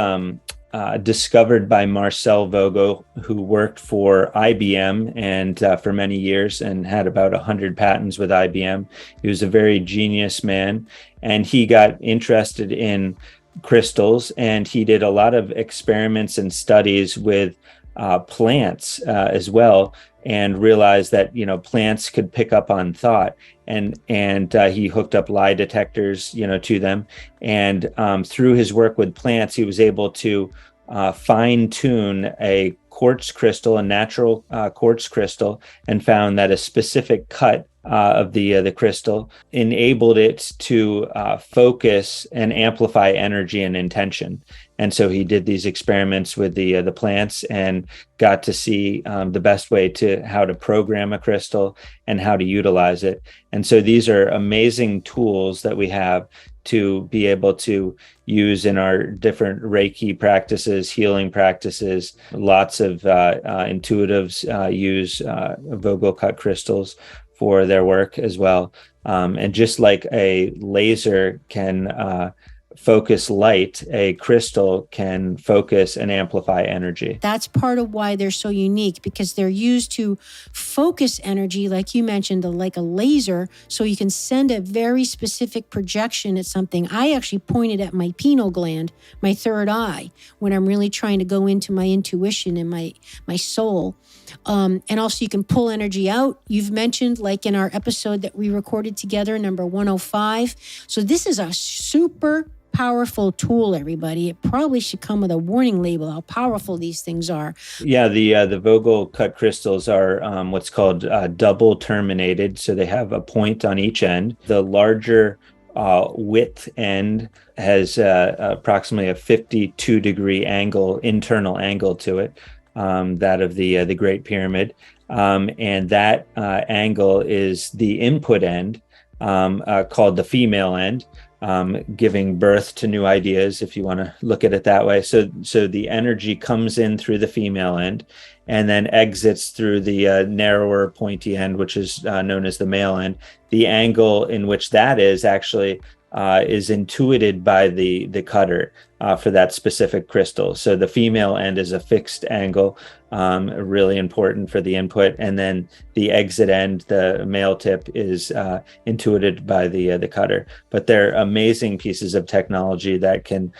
discovered by Marcel Vogel, who worked for IBM and for many years and had about 100 patents with IBM. He was a very genius man, and he got interested in crystals, and he did a lot of experiments and studies with plants as well, and realized that plants could pick up on thought, and he hooked up lie detectors to them, and through his work with plants he was able to fine tune a quartz crystal, a natural quartz crystal, and found that a specific cut of the crystal enabled it to focus and amplify energy and intention. And so he did these experiments with the plants and got to see the best way to how to program a crystal and how to utilize it. And so these are amazing tools that we have to be able to use in our different Reiki practices, healing practices. Lots of intuitives use Vogel cut crystals for their work as well. And just like a laser can focus light, a crystal can focus and amplify energy. That's part of why they're so unique, because they're used to focus energy, like you mentioned, like a laser, so you can send a very specific projection at something. I actually pointed at my pineal gland, my third eye, when I'm really trying to go into my intuition and my soul. And also you can pull energy out. You've mentioned, like in our episode that we recorded together, number 105. So this is a super powerful tool, everybody. It probably should come with a warning label, how powerful these things are. Yeah, the Vogel cut crystals are what's called double terminated. So they have a point on each end. The larger width end has approximately a 52-degree angle, internal angle to it, that of the Great Pyramid. And that angle is the input end, called the female end. Giving birth to new ideas, if you want to look at it that way. So the energy comes in through the female end and then exits through the narrower pointy end, which is known as the male end. The angle in which that is actually is intuited by the cutter for that specific crystal. So the female end is a fixed angle, really important for the input, and then the exit end, the male tip, is intuited by the cutter. But they're amazing pieces of technology that can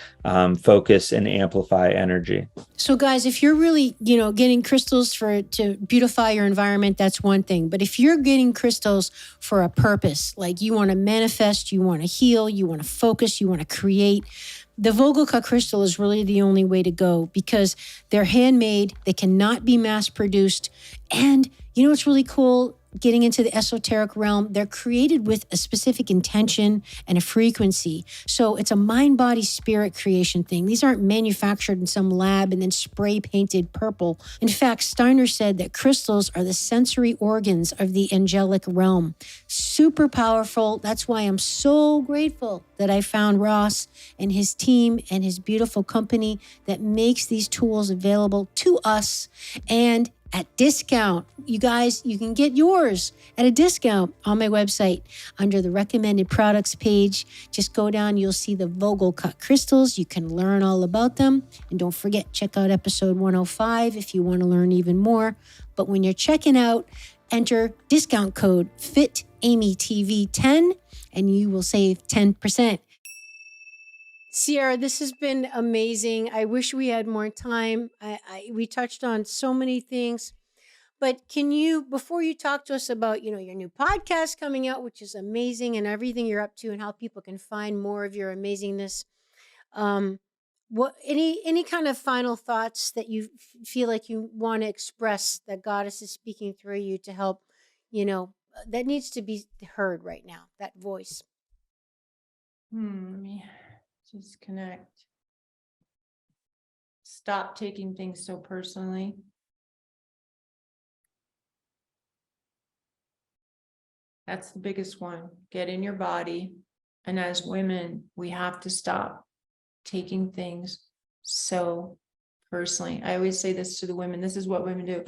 focus and amplify energy. So guys, if you're really, getting crystals to beautify your environment, that's one thing. But if you're getting crystals for a purpose, like you want to manifest, you want to heal, you want to focus, you want to create, the Vogel cut crystal is really the only way to go, because they're handmade, they cannot be mass produced. And you know what's really cool? Getting into the esoteric realm, they're created with a specific intention and a frequency. So it's a mind, body, spirit creation thing. These aren't manufactured in some lab and then spray painted purple. In fact, Steiner said that crystals are the sensory organs of the angelic realm. Super powerful. That's why I'm so grateful that I found Ross and his team and his beautiful company that makes these tools available to us. And at discount. You guys, you can get yours at a discount on my website under the recommended products page. Just go down, you'll see the Vogel cut crystals. You can learn all about them. And don't forget, check out episode 105 if you want to learn even more. But when you're checking out, enter discount code FITAmyTV10 and you will save 10%. Sierra, this has been amazing. I wish we had more time. We touched on so many things, but can you, before you talk to us about, your new podcast coming out, which is amazing, and everything you're up to and how people can find more of your amazingness, what any kind of final thoughts that you feel like you want to express that Goddess is speaking through you to help, that needs to be heard right now, that voice? Just connect. Stop taking things so personally. That's the biggest one. Get in your body. And as women, we have to stop taking things so personally. I always say this to the women. This is what women do.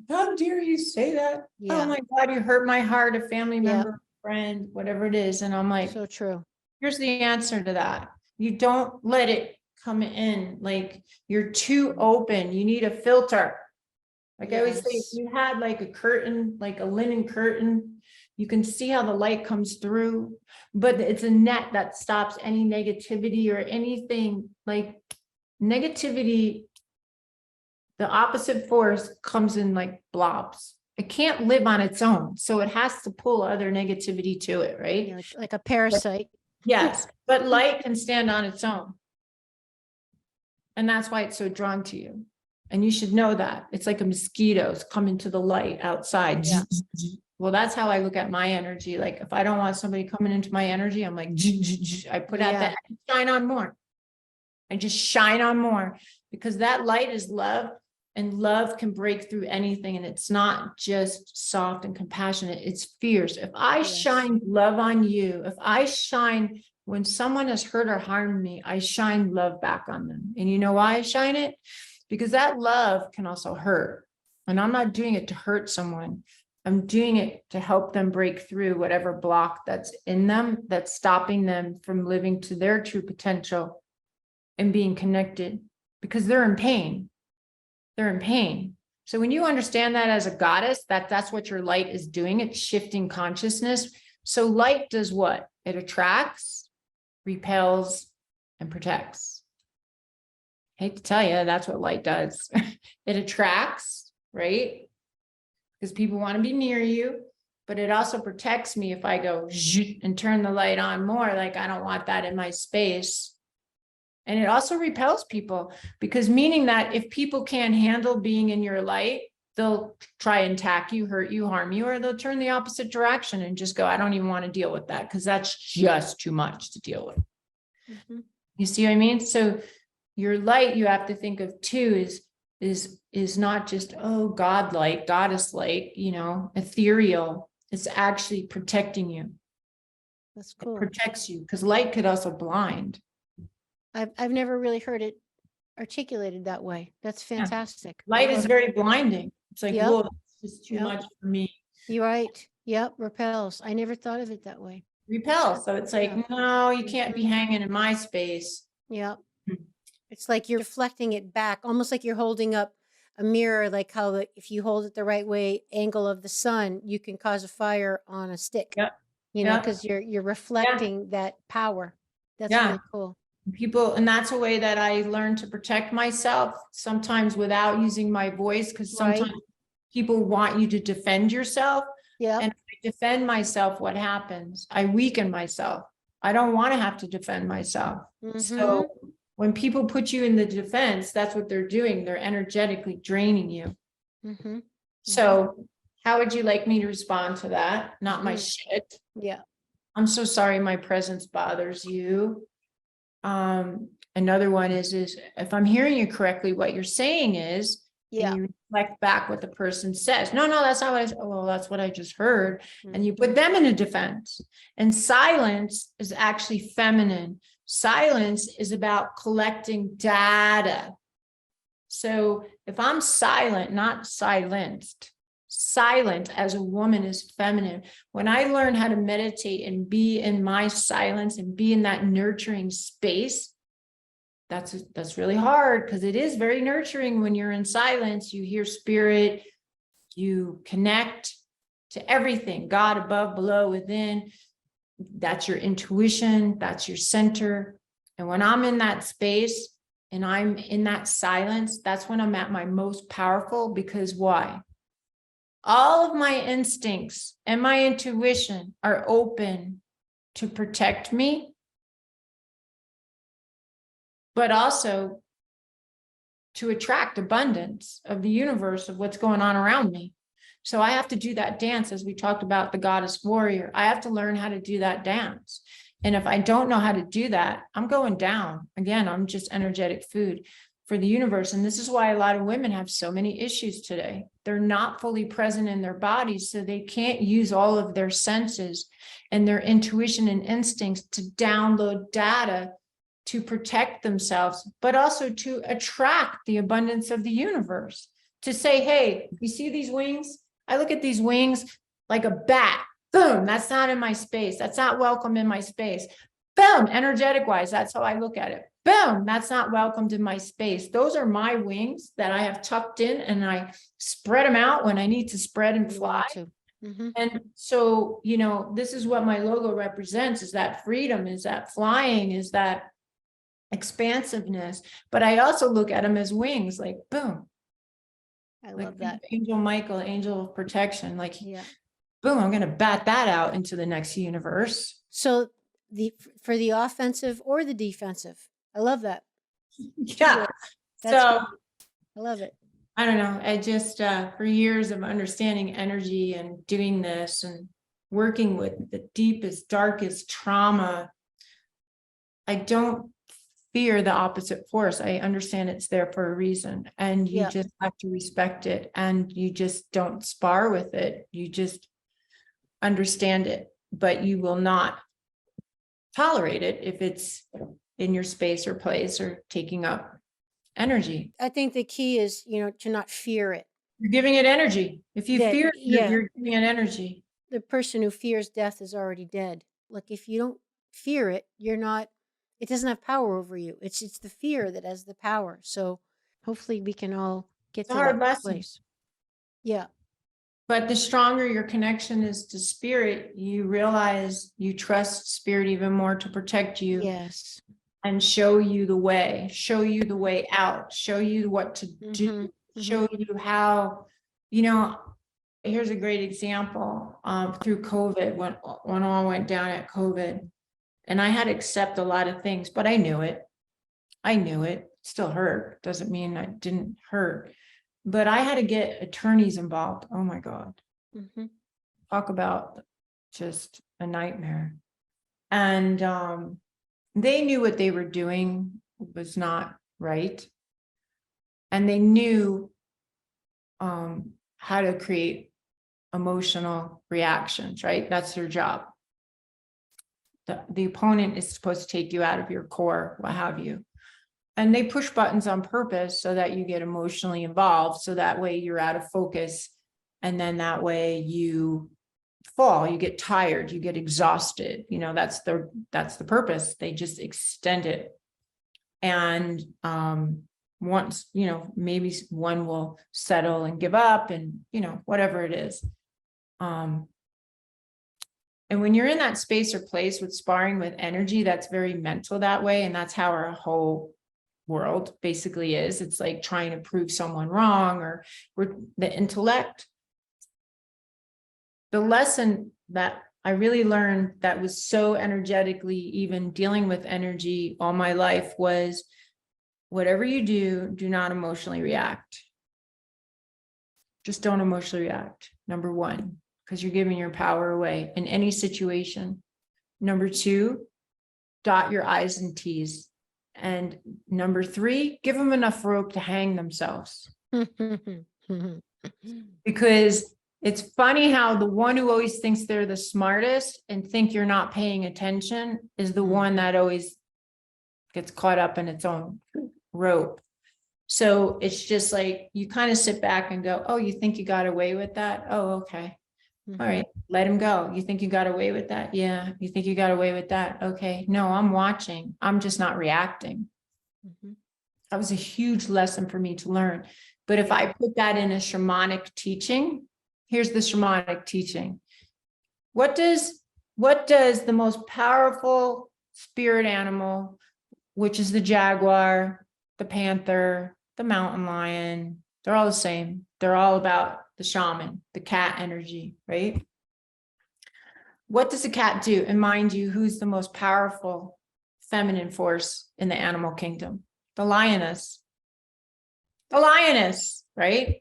How dare you say that? Yeah. Oh my God, you hurt my heart, a family member, friend, whatever it is. And I'm like, so true. Here's the answer to that. You don't let it come in. Like, you're too open. You need a filter. Like I always say, if you had like a curtain, like a linen curtain, you can see how the light comes through, but it's a net that stops any negativity or anything. Like negativity, the opposite force comes in like blobs. It can't live on its own. So it has to pull other negativity to it, right? Like a parasite. Yes, but light can stand on its own. And that's why it's so drawn to you. And you should know that. It's like a mosquitoes coming to the light outside. Yeah. Well, that's how I look at my energy. Like if I don't want somebody coming into my energy, I'm like, I put out that, I shine on more. I just shine on more because that light is love. And love can break through anything. And it's not just soft and compassionate. It's fierce. If I shine love on you, if I shine when someone has hurt or harmed me, I shine love back on them. And you know why I shine it? Because that love can also hurt. And I'm not doing it to hurt someone. I'm doing it to help them break through whatever block that's in them, that's stopping them from living to their true potential and being connected because they're in pain. They're in pain. So when you understand that as a goddess, that's what your light is doing. It's shifting consciousness. So light does what? It attracts, repels, and protects. I hate to tell you, that's what light does. It attracts, right? Because people want to be near you, but it also protects me if I go and turn the light on more, like I don't want that in my space. And it also repels people because meaning that if people can't handle being in your light, they'll try and attack you, hurt you, harm you, or they'll turn the opposite direction and just go, I don't even want to deal with that because that's just too much to deal with. Mm-hmm. You see what I mean? So your light, you have to think of too, is not just, oh, godlike, goddess-like, ethereal. It's actually protecting you. That's cool. It protects you because light could also blind. I've never really heard it articulated that way. That's fantastic. Yeah. Light is very blinding. It's like, whoa, it's just too much for me. You're right. Yep. Repels. I never thought of it that way. Repels. So it's like, no, you can't be hanging in my space. Yep. It's like you're deflecting it back, almost like you're holding up a mirror, like how if you hold it the right way, angle of the sun, you can cause a fire on a stick. Yep. Because you're reflecting that power. That's really cool. People, and that's a way that I learned to protect myself, sometimes without using my voice, because sometimes people want you to defend yourself. Yeah. And if I defend myself, what happens? I weaken myself. I don't want to have to defend myself. Mm-hmm. So when people put you in the defense, that's what they're doing. They're energetically draining you. Mm-hmm. So how would you like me to respond to that? Not my shit. Yeah. I'm so sorry my presence bothers you. Another one is if I'm hearing you correctly, what you're saying is, and you reflect back what the person says. No, that's not what well, that's what I just heard. Mm-hmm. And you put them in a defense. And silence is actually feminine. Silence is about collecting data. So if I'm silent, not silenced, silent as a woman is feminine. When I learn how to meditate and be in my silence and be in that nurturing space, that's really hard, because it is very nurturing when you're in silence. You hear spirit, you connect to everything, God above, below, within. That's your intuition, that's your center. And when I'm in that space and I'm in that silence, that's when I'm at my most powerful. Because why? All of my instincts and my intuition are open to protect me, but also to attract abundance of the universe, of what's going on around me. So I have to do that dance, as we talked about the goddess warrior. I have to learn how to do that dance. And if I don't know how to do that, I'm going down. Again, I'm just energetic food for the universe. And this is why a lot of women have so many issues today. They're not fully present in their bodies, so they can't use all of their senses and their intuition and instincts to download data to protect themselves, but also to attract the abundance of the universe. To say, hey, you see these wings? I look at these wings like a bat. Boom, that's not in my space. That's not welcome in my space. Boom, energetic wise, that's how I look at it. Boom, that's not welcomed in my space. Those are my wings that I have tucked in, and I spread them out when I need to spread and fly. Mm-hmm. And so, this is what my logo represents, is that freedom, is that flying, is that expansiveness. But I also look at them as wings, like boom. I love that. Angel Michael, angel of protection, like, yeah. Boom, I'm going to bat that out into the next universe. So for the offensive or the defensive. I love that. Yeah. That's so great. I love it. I don't know. I just, for years of understanding energy and doing this and working with the deepest, darkest trauma, I don't fear the opposite force. I understand it's there for a reason, and you just have to respect it, and you just don't spar with it. You just understand it, but you will not tolerate it if it's in your space or place or taking up energy. I think the key is, to not fear it. You're giving it energy. If you fear it, you're giving it energy. The person who fears death is already dead. Like, if you don't fear it, it doesn't have power over you. It's the fear that has the power. So hopefully we can all get to that place. Yeah. But the stronger your connection is to spirit, you realize you trust spirit even more to protect you. Yes. And show you the way out, show you what to do, show you how, here's a great example. Through COVID, when all went down at COVID, and I had to accept a lot of things, but I knew it. Still hurt. Doesn't mean I didn't hurt. But I had to get attorneys involved. Oh my God. Talk about just a nightmare. And they knew what they were doing was not right. And they knew how to create emotional reactions, right? That's their job. The opponent is supposed to take you out of your core, what have you. And they push buttons on purpose so that you get emotionally involved. So that way you're out of focus. And then that way you fall, you get tired, you get exhausted. That's the purpose. They just extend it. And once, maybe one will settle and give up and, whatever it is. And when you're in that space or place with sparring with energy, that's very mental that way. And that's how our whole world basically is. It's like trying to prove someone wrong, or the intellect. The lesson that I really learned that was so energetically, even dealing with energy all my life, was whatever you do not emotionally react. Just don't emotionally react. Number one, because you're giving your power away in any situation. Number two, dot your I's and T's. And number three, give them enough rope to hang themselves. Because it's funny how the one who always thinks they're the smartest and think you're not paying attention is the one that always gets caught up in its own rope. So it's just like you kind of sit back and go, oh, you think you got away with that? Oh, okay. All right, let him go. You think you got away with that? Yeah. You think you got away with that? Okay. No, I'm watching. I'm just not reacting. That was a huge lesson for me to learn. But if I put that in a shamanic teaching, here's the shamanic teaching. What does the most powerful spirit animal, which is the jaguar, the panther, the mountain lion, they're all the same. They're all about the shaman, the cat energy, right? What does a cat do? And mind you, who's the most powerful feminine force in the animal kingdom? The lioness. The lioness, right?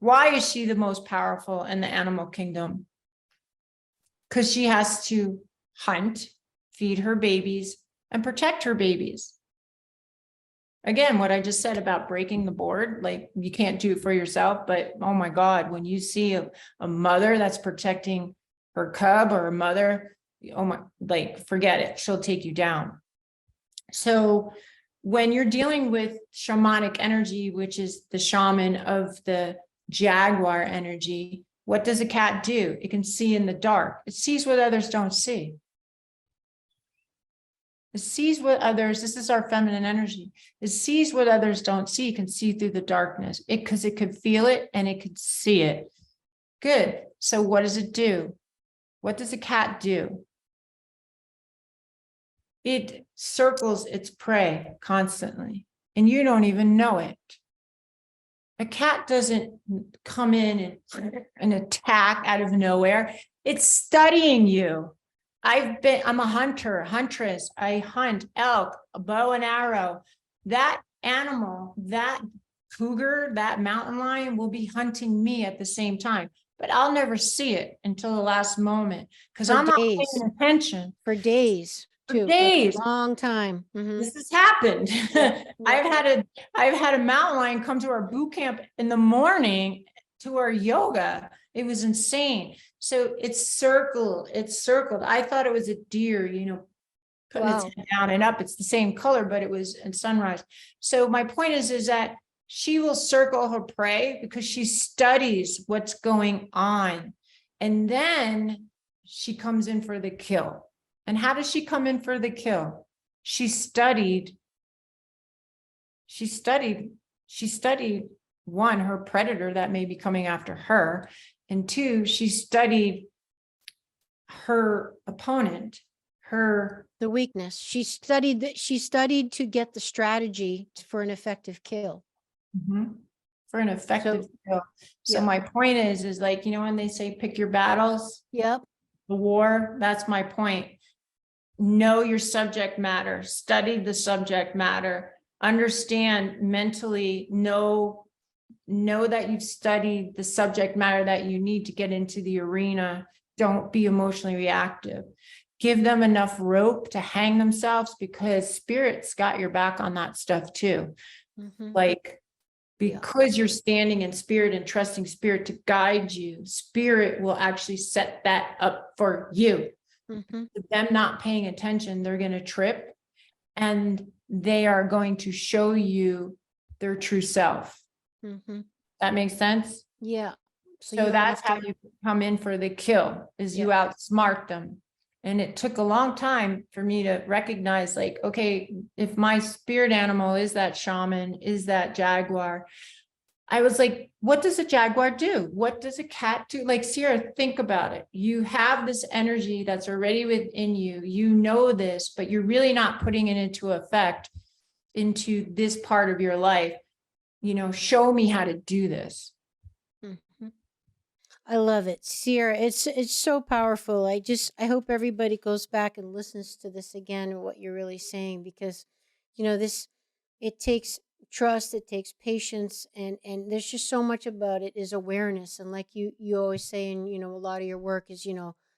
Why is she the most powerful in the animal kingdom? Because she has to hunt, feed her babies, and protect her babies. Again, what I just said about breaking the board, like you can't do it for yourself, but oh my God, when you see a mother that's protecting her cub or a mother, oh my, like forget it, she'll take you down. So when you're dealing with shamanic energy, which is the shaman of the jaguar energy, what does a cat do? It can see in the dark. It sees what others don't see. It sees what others, this is our feminine energy. It sees what others don't see. It can see through the darkness because it could feel it and it could see it. Good. So what does it do? What does a cat do? It circles its prey constantly, and you don't even know it. A cat doesn't come in and attack out of nowhere. It's studying you. I'm a huntress. I hunt elk, a bow and arrow. That animal, that cougar, that mountain lion will be hunting me at the same time, but I'll never see it until the last moment because I'm not paying attention. For days. For days. Like a long time. This has happened. I've had a mountain lion come to our boot camp in the morning to our yoga. It was insane. So it's circled. I thought it was a deer, putting its head down and up. It's the same color, but it was in sunrise. So my point is that she will circle her prey because she studies what's going on. And then she comes in for the kill. And how does she come in for the kill? She studied, one, her predator that may be coming after her. And two, she studied her opponent, the weakness. She studied to get the strategy for an effective kill. For an effective kill. So my point is like, when they say pick your battles, the war, that's my point. Know your subject matter, study the subject matter, understand mentally, know that you've studied the subject matter that you need to get into the arena. Don't be emotionally reactive. Give them enough rope to hang themselves because spirit's got your back on that stuff too. Like, because you're standing in spirit and trusting spirit to guide you, spirit will actually set that up for you. Them not paying attention, they're going to trip and they are going to show you their true self. That makes sense? Yeah. So that's how you come in for the kill, is you outsmart them. And it took a long time for me to recognize, like, okay, if my spirit animal is that shaman, is that jaguar, I was like, what does a jaguar do? What does a cat do? Like, Sierra, think about it. You have this energy that's already within you. You know this, but you're really not putting it into effect into this part of your life. Show me how to do this. I love it. Sierra, it's so powerful. I hope everybody goes back and listens to this again, what you're really saying, because, it takes trust, it takes patience, and there's just so much about it is awareness. And like you always say, and a lot of your work is,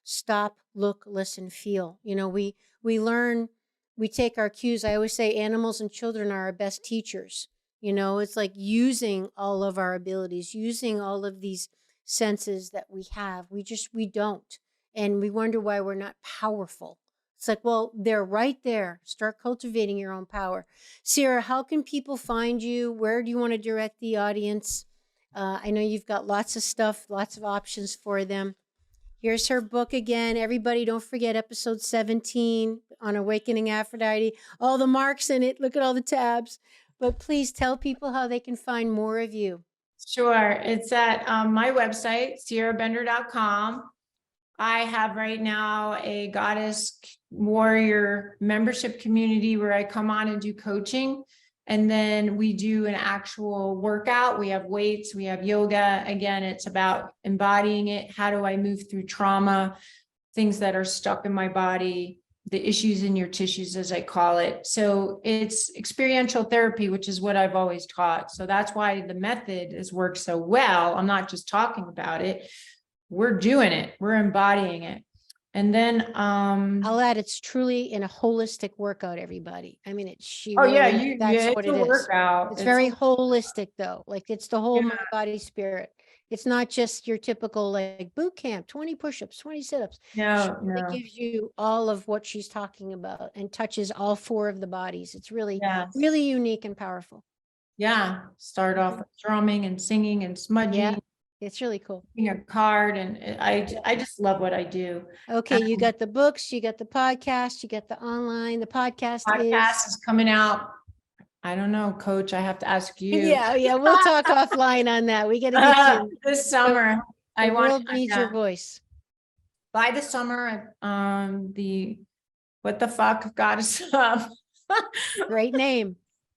stop, look, listen, feel. We learn, we take our cues. I always say animals and children are our best teachers. It's like using all of our abilities, using all of these senses that we have. We don't. And we wonder why we're not powerful. It's like, well, they're right there. Start cultivating your own power. Sierra, how can people find you? Where do you want to direct the audience? I know you've got lots of stuff, lots of options for them. Here's her book again. Everybody, don't forget episode 17 on Awakening Aphrodite. All the marks in it. Look at all the tabs. But please tell people how they can find more of you. Sure. It's at my website, sierrabender.com. I have right now a Goddess Warrior membership community where I come on and do coaching. And then we do an actual workout. We have weights, we have yoga. Again, it's about embodying it. How do I move through trauma, things that are stuck in my body, the issues in your tissues, as I call it. So it's experiential therapy, which is what I've always taught. So that's why the method has worked so well. I'm not just talking about it. We're doing it. We're embodying it. And then I'll add, it's truly in a holistic workout, everybody. I mean, it's what it is. Workout. It's very holistic though. Like it's the whole Yeah. mind, body, spirit. It's not just your typical like boot camp, 20 push-ups, 20 sit-ups. No. It gives you all of what she's talking about and touches all 4 of the bodies. It's really, really unique and powerful. Yeah. Start off with drumming and singing and smudging. Yeah. It's really cool. A card, and I just love what I do. Okay, you got the books, you got the podcast, you got the online. The podcast is coming out. I don't know, Coach. I have to ask you. Yeah, we'll talk offline on that. We got to get you this summer. The world needs your voice. By the summer, the What the Fuck Goddess Up. Great name.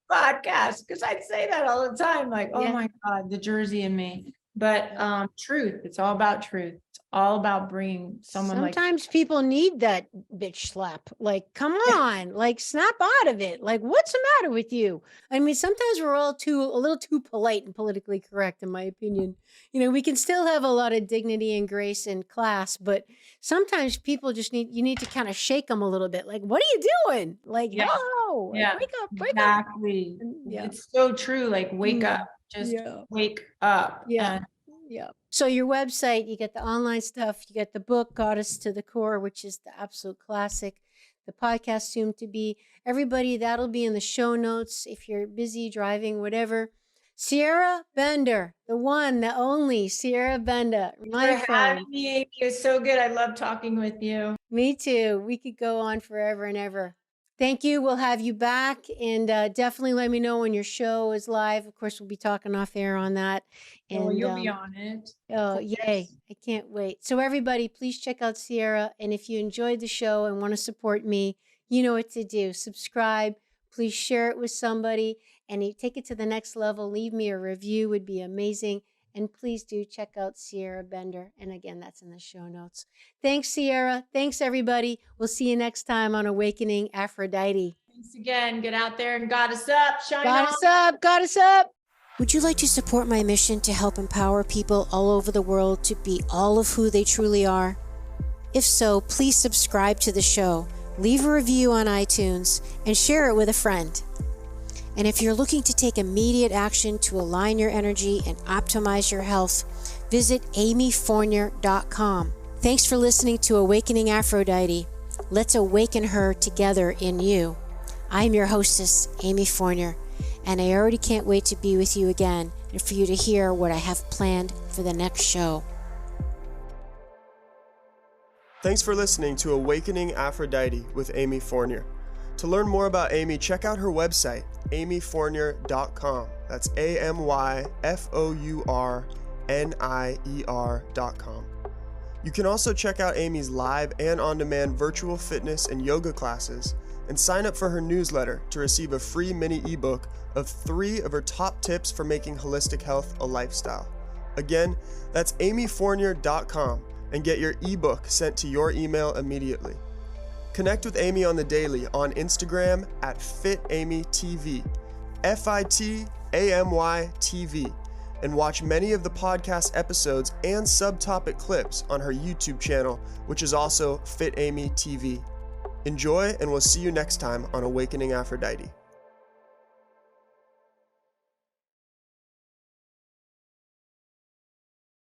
Podcast, because I say that all the time. Like, oh my God, the Jersey in me. But truth, it's all about truth. It's all about bringing someone. Sometimes people need that bitch slap. Like, come on, like snap out of it. Like, what's the matter with you? I mean, sometimes we're all a little too polite and politically correct, in my opinion. You know, we can still have a lot of dignity and grace and class, but sometimes people just need to kind of shake them a little bit. Like, what are you doing? Like, hello, like, wake up. Exactly. It's so true. Like, wake up. Just wake up. Yeah. So your website, you get the online stuff, you get the book, Goddess to the Core, which is the absolute classic. The podcast soon to be. Everybody, that'll be in the show notes if you're busy driving, whatever. Sierra Bender, the one, the only Sierra Bender. My friend. It was so good. I love talking with you. Me too. We could go on forever and ever. Thank you. We'll have you back, and definitely let me know when your show is live. Of course, we'll be talking off air on that. And you'll be on it. Oh, yay. I can't wait. So everybody, please check out Sierra. And if you enjoyed the show and want to support me, you know what to do. Subscribe. Please share it with somebody, and you take it to the next level. Leave me a review, would be amazing. And please do check out Sierra Bender. And again, that's in the show notes. Thanks, Sierra. Thanks, everybody. We'll see you next time on Awakening Aphrodite. Thanks again. Get out there and goddess up. Shine Goddess on. up. Goddess up. Would you like to support my mission to help empower people all over the world to be all of who they truly are? If so, please subscribe to the show, leave a review on iTunes, and share it with a friend. And if you're looking to take immediate action to align your energy and optimize your health, visit amyfournier.com. Thanks for listening to Awakening Aphrodite. Let's awaken her together in you. I'm your hostess, Amy Fournier, and I already can't wait to be with you again and for you to hear what I have planned for the next show. Thanks for listening to Awakening Aphrodite with Amy Fournier. To learn more about Amy, check out her website, amyfournier.com. That's AMYFOURNIER.com. You can also check out Amy's live and on-demand virtual fitness and yoga classes, and sign up for her newsletter to receive a free mini ebook of 3 of her top tips for making holistic health a lifestyle. Again, that's amyfournier.com, and get your ebook sent to your email immediately. Connect with Amy on the daily on Instagram at FitAmyTV, FITAMYTV, and watch many of the podcast episodes and subtopic clips on her YouTube channel, which is also FitAmyTV. Enjoy, and we'll see you next time on Awakening Aphrodite.